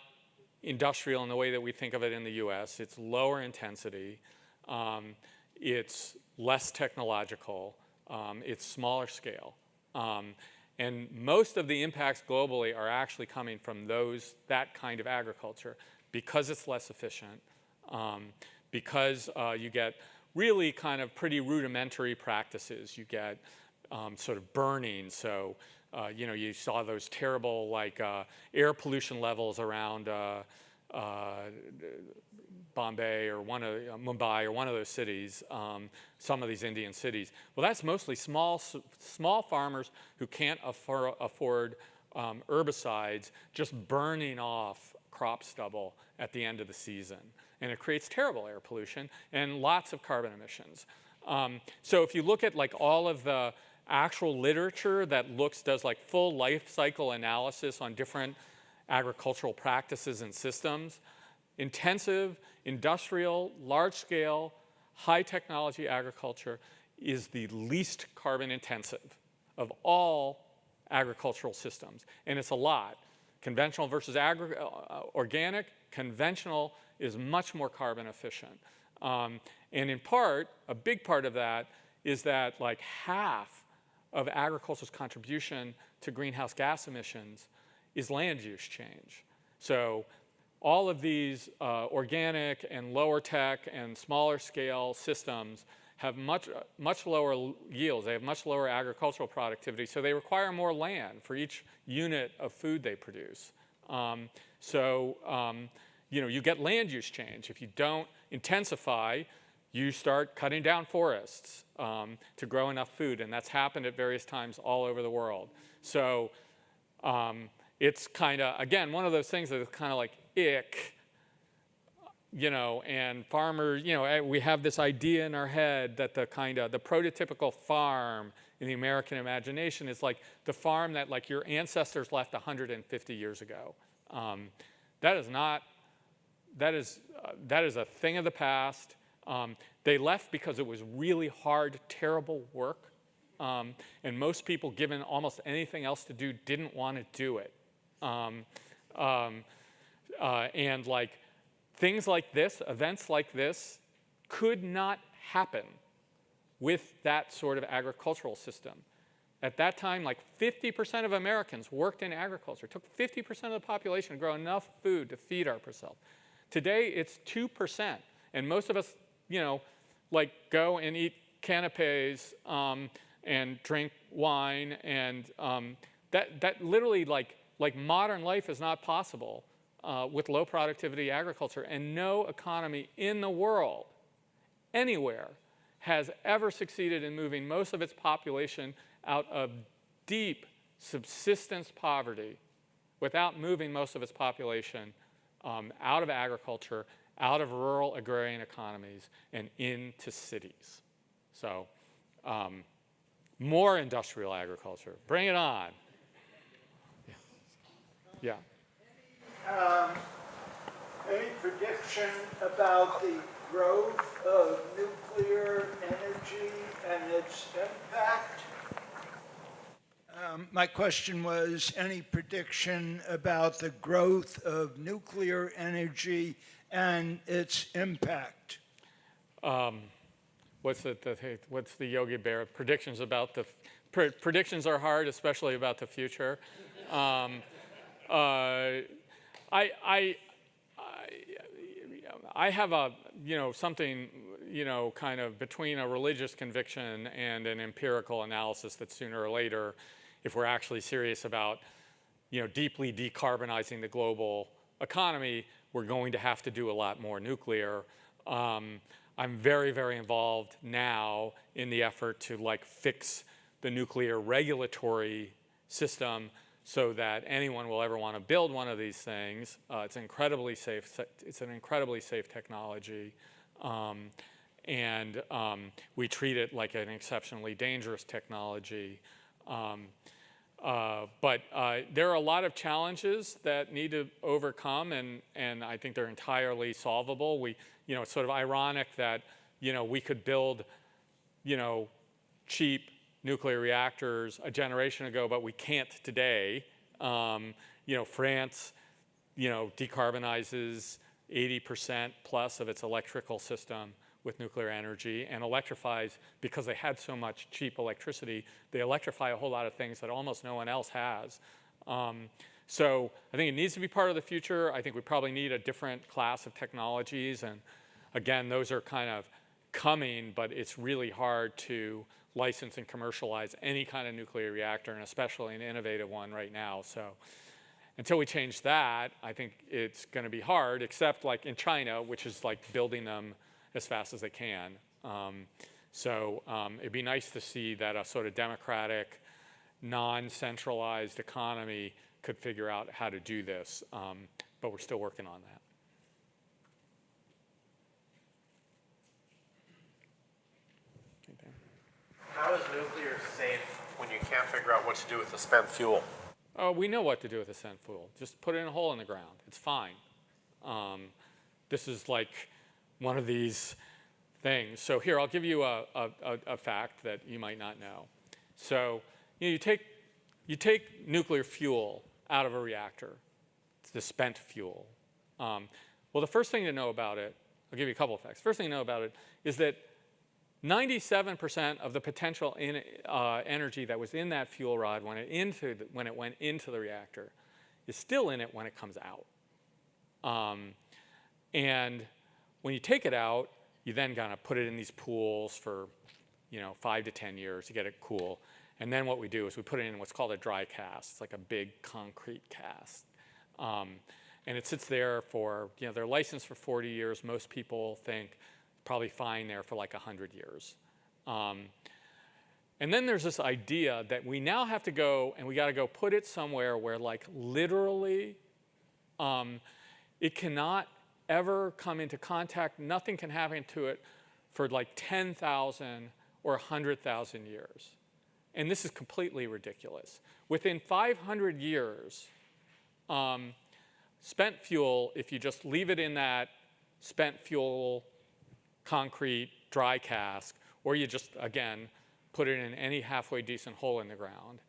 industrial in the way that we think of it in the US. It's lower intensity. It's less technological. It's smaller scale. And most of the impacts globally are actually coming from that kind of agriculture because it's less efficient, because you get really kind of pretty rudimentary practices. You get sort of burning. So, you saw those terrible air pollution levels around Bombay or Mumbai or one of those cities, some of these Indian cities. Well, that's mostly small farmers who can't afford herbicides just burning off crop stubble at the end of the season. And it creates terrible air pollution and lots of carbon emissions. So if you look at all of the actual literature that does full life cycle analysis on different agricultural practices and systems, intensive, industrial, large-scale, high-technology agriculture is the least carbon intensive of all agricultural systems. And it's a lot. Conventional versus organic, conventional is much more carbon efficient. And in part, a big part of that is that half of agriculture's contribution to greenhouse gas emissions is land use change. So all of these organic and lower tech and smaller scale systems have much lower yields. They have much lower agricultural productivity, so they require more land for each unit of food they produce. You get land use change. If you don't intensify, you start cutting down forests to grow enough food, and that's happened at various times all over the world. So it's kind of, again, one of those things that is kind of ick, and farmers, we have this idea in our head that the prototypical farm in the American imagination is the farm that your ancestors left 150 years ago. That is a thing of the past. They left because it was really hard, terrible work. And most people, given almost anything else to do, didn't want to do it. And things like this, events like this, could not happen with that sort of agricultural system. At that time, 50% of Americans worked in agriculture. It took 50% of the population to grow enough food to feed ourselves. Today, it's 2%. And most of us, go and eat canapes and drink wine. And that literally, modern life is not possible with low productivity agriculture. And no economy in the world, anywhere, has ever succeeded in moving most of its population out of deep subsistence poverty without moving most of its population out of agriculture, out of rural agrarian economies, and into cities. So more industrial agriculture. Bring it on. Yeah. Any prediction about the growth of nuclear energy and its My question was, any prediction about the growth of nuclear energy and its impact? What's the Yogi Bear predictions about the predictions are hard, especially about the future. I have a something kind of between a religious conviction and an empirical analysis that sooner or later, if we're actually serious about deeply decarbonizing the global economy, we're going to have to do a lot more nuclear. I'm very, very involved now in the effort to fix the nuclear regulatory system so that anyone will ever want to build one of these things. It's incredibly safe. It's an incredibly safe technology. And we treat it like an exceptionally dangerous technology. But there are a lot of challenges that need to overcome, and I think they're entirely solvable. It's sort of ironic that, we could build, cheap nuclear reactors a generation ago, but we can't today. France, decarbonizes 80% plus of its electrical system with nuclear energy and electrifies, because they had so much cheap electricity, they electrify a whole lot of things that almost no one else has. So I think it needs to be part of the future. I think we probably need a different class of technologies. And again, those are kind of coming, but it's really hard to license and commercialize any kind of nuclear reactor, and especially an innovative one right now. So until we change that, I think it's going to be hard, except in China, which is building them as fast as they can. It'd be nice to see that a sort of democratic, non-centralized economy could figure out how to do this, but we're still working on that. How is nuclear safe when you can't figure out what to do with the spent fuel? Oh, we know what to do with the spent fuel. Just put it in a hole in the ground. It's fine. This is one of these things. So here, I'll give you a fact that you might not know. So you take nuclear fuel out of a reactor. It's the spent fuel. Well, the first thing to know about it, I'll give you a couple of facts. First thing to know about it is that 97% of the potential energy that was in that fuel rod when it went into the reactor is still in it when it comes out. And when you take it out, you then kind of put it in these pools for 5 to 10 years to get it cool. And then what we do is we put it in what's called a dry cast. It's like a big concrete cast. And it sits there for, they're licensed for 40 years. Most people think probably fine there for 100 years. And then there's this idea that we now have to go, and we got to go put it somewhere where literally it cannot ever come into contact, nothing can happen to it for 10,000 or 100,000 years. And this is completely ridiculous. Within 500 years, spent fuel, if you just leave it in that spent fuel concrete dry cask, or you just, again, put it in any halfway decent hole in the ground,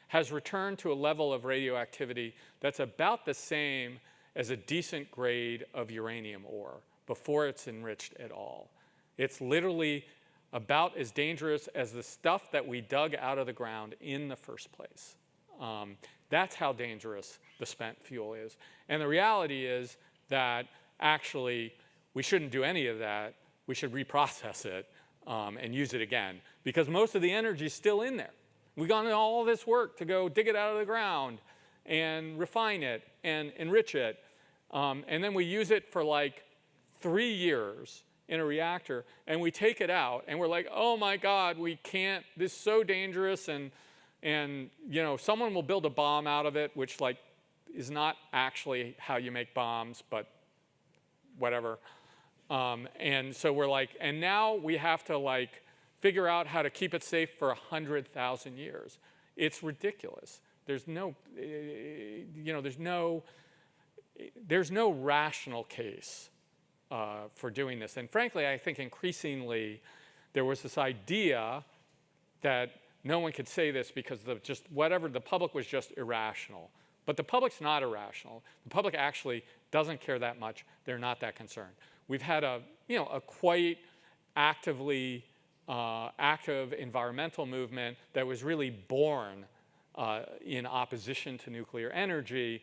has returned to a level of radioactivity that's about the same as a decent grade of uranium ore before it's enriched at all. It's literally about as dangerous as the stuff that we dug out of the ground in the first place. That's how dangerous the spent fuel is. And the reality is that actually we shouldn't do any of that. We should reprocess it and use it again, because most of the energy is still in there. We've gone into all this work to go dig it out of the ground and refine it and enrich it. And then we use it for 3 years in a reactor, and we take it out, and we're like, oh my God, we can't, this is so dangerous, and someone will build a bomb out of it, which is not actually how you make bombs, but whatever. And so we're and now we have to figure out how to keep it safe for 100,000 years. It's ridiculous. There's no rational case for doing this. And frankly, I think increasingly there was this idea that no one could say this because the public was just irrational. But the public's not irrational. The public actually doesn't care that much. They're not that concerned. We've had a quite active environmental movement that was really born in opposition to nuclear energy,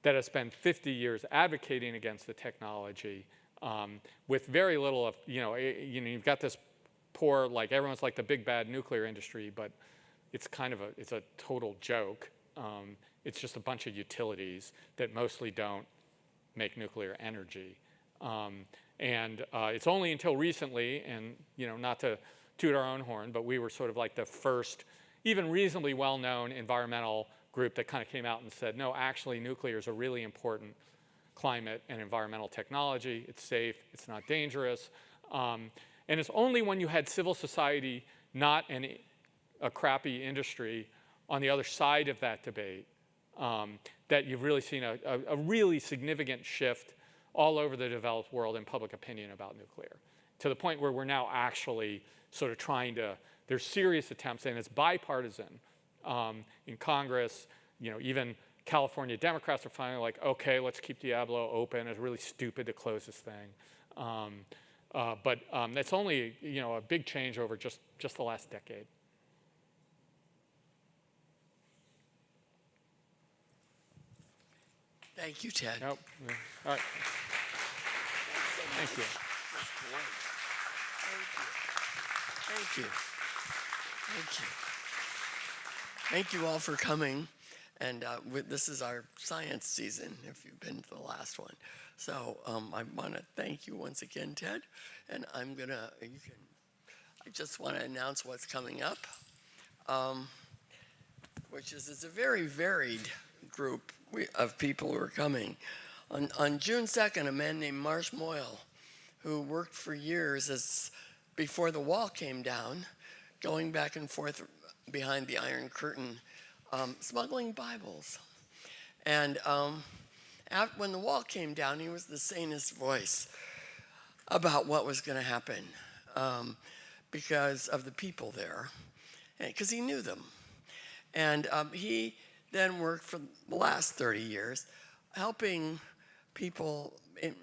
that has spent 50 years advocating against the technology, with very little of, you've got this poor, like everyone's like the big bad nuclear industry, but it's it's a total joke. It's just a bunch of utilities that mostly don't make nuclear energy. And it's only until recently, and not to toot our own horn, but we were sort of like the first, even reasonably well-known environmental group that kind of came out and said, no, actually nuclear is a really important climate and environmental technology. It's safe, it's not dangerous. And it's only when you had civil society, not a crappy industry, on the other side of that debate, that you've really seen a really significant shift all over the developed world in public opinion about nuclear, to the point where we're now actually sort of there's serious attempts, and it's bipartisan in Congress. Even California Democrats are finally like, okay, let's keep Diablo open. It's really stupid to close this thing. But that's only a big change over just the last decade. Thank you, Ted. Nope. All right. Thank you. Thank you. Thank you. Thank you all for coming. And this is our science season, if you've been to the last one. So I want to thank you once again, Ted. And I just want to announce what's coming up, which is it's a very varied group of people who are coming. On June 2nd, a man named Marsh Moyle, who worked for years before the wall came down, going back and forth behind the Iron Curtain, smuggling Bibles. And when the wall came down, he was the sanest voice about what was going to happen because of the people there, because he knew them. And he then worked for the last 30 years helping people,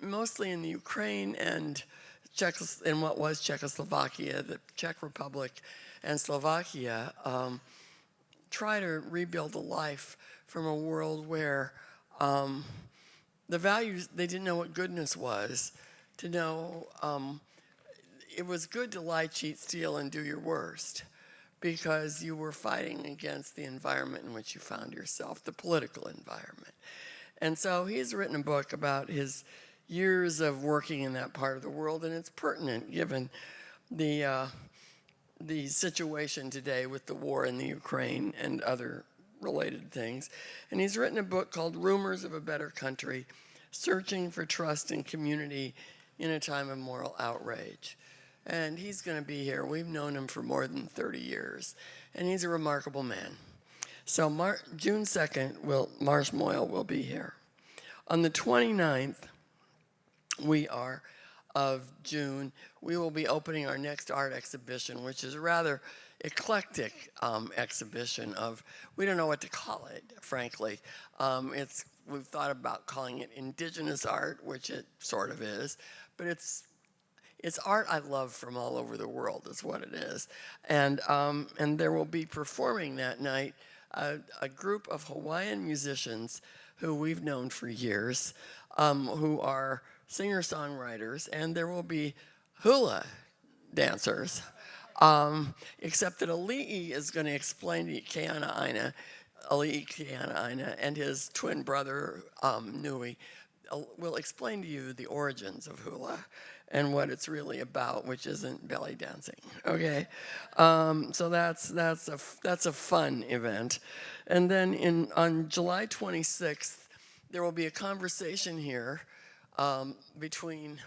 mostly in the Ukraine and in what was Czechoslovakia, the Czech Republic and Slovakia, try to rebuild a life from a world where the values, they didn't know what goodness was, to know it was good to lie, cheat, steal, and do your worst, because you were fighting against the environment in which you found yourself, the political environment. And so he's written a book about his years of working in that part of the world, and it's pertinent given the situation today with the war in the Ukraine and other related things. And he's written a book called Rumors of a Better Country, Searching for Trust and Community in a Time of Moral Outrage. And he's going to be here. We've known him for more than 30 years, and he's a remarkable man. So June 2nd, Marsh Moyle will be here. On the 29th of June, we will be opening our next art exhibition, which is a rather eclectic exhibition of, we don't know what to call it, frankly. We've thought about calling it indigenous art, which it sort of is, but it's art I love from all over the world is what it is. And there will be performing that night a group of Hawaiian musicians who we've known for years, who are singer-songwriters, and there will be hula dancers, except that Ali'i is going to explain to you, Ali'i Keana Aina, and his twin brother, Nui, will explain to you the origins of hula and what it's really about, which isn't belly dancing. Okay, so that's a fun event, and then on July 26th, there will be a conversation here between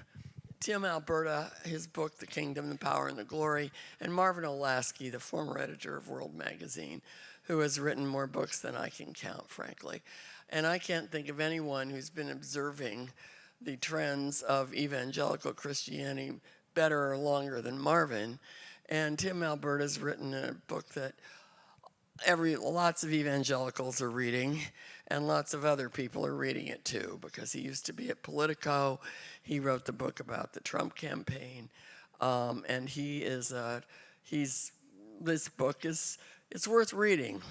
Tim Alberta, his book *The Kingdom, the Power, and the Glory*, and Marvin Olasky, the former editor of World Magazine, who has written more books than I can count, frankly. And I can't think of anyone who's been observing the trends of evangelical Christianity better or longer than Marvin. And Tim Alberta's written a book that lots of evangelicals are reading, and lots of other people are reading it too, because he used to be at Politico. He wrote the book about the Trump campaign, and this book it's worth reading.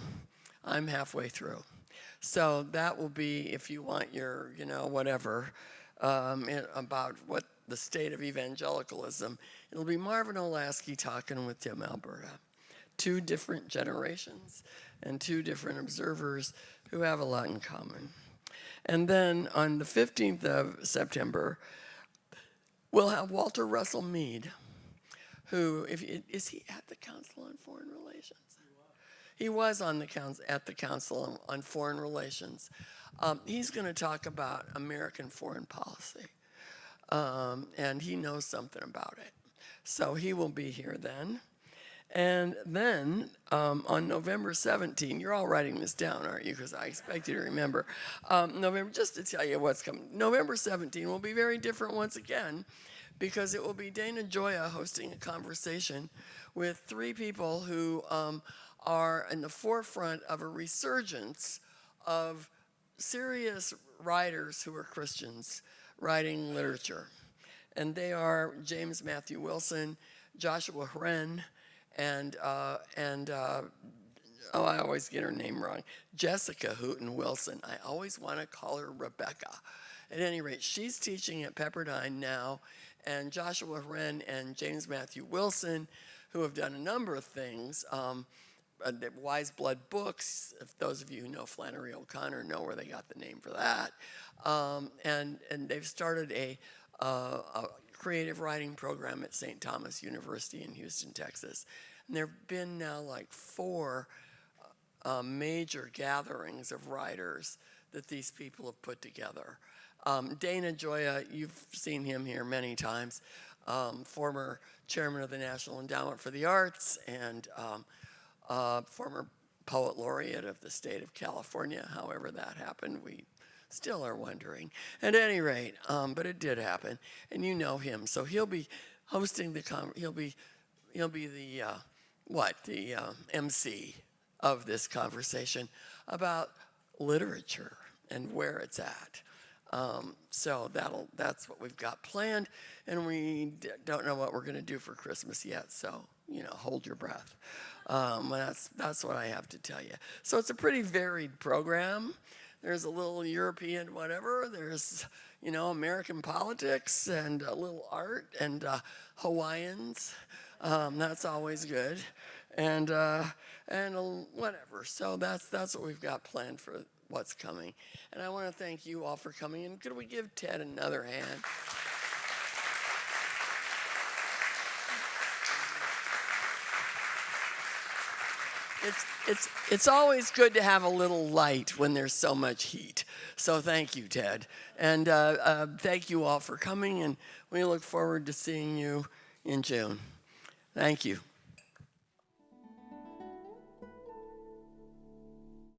I'm halfway through. So that will be, if you want your, whatever, about what the state of evangelicalism, it'll be Marvin Olasky talking with Tim Alberta. 2 different generations and 2 different observers who have a lot in common. And then on the 15th of September, we'll have Walter Russell Mead, who, is he at the Council on Foreign Relations? He was on at the Council on Foreign Relations. He's going to talk about American foreign policy, and he knows something about it. So he will be here then. And then on November 17, you're all writing this down, aren't you? Because I expect you to remember. November, just to tell you what's coming, November 17 will be very different once again, because it will be Dana Gioia hosting a conversation with 3 people who are in the forefront of a resurgence of serious writers who are Christians writing literature. And they are James Matthew Wilson, Joshua Hren, and I always get her name wrong, Jessica Hooten Wilson. I always want to call her Rebecca. At any rate, she's teaching at Pepperdine now, and Joshua Hren and James Matthew Wilson, who have done a number of things, the Wise Blood books, if those of you who know Flannery O'Connor know where they got the name for that, and they've started a creative writing program at St. Thomas University in Houston, Texas. And there have been now like 4 major gatherings of writers that these people have put together. Dana Gioia, you've seen him here many times, former chairman of the National Endowment for the Arts and former poet laureate of the state of California. However that happened, we still are wondering. At any rate, but it did happen, and you know him, so he'll be hosting he'll be the MC of this conversation about literature and where it's at. So that's what we've got planned, and we don't know what we're going to do for Christmas yet. So hold your breath. That's what I have to tell you. So it's a pretty varied program. There's a little European whatever. There's American politics and a little art and Hawaiians. That's always good, and whatever. So that's what we've got planned for what's coming. And I want to thank you all for coming. And could we give Ted another hand? It's always good to have a little light when there's so much heat. So thank you, Ted. And thank you all for coming, and we look forward to seeing you in June. Thank you.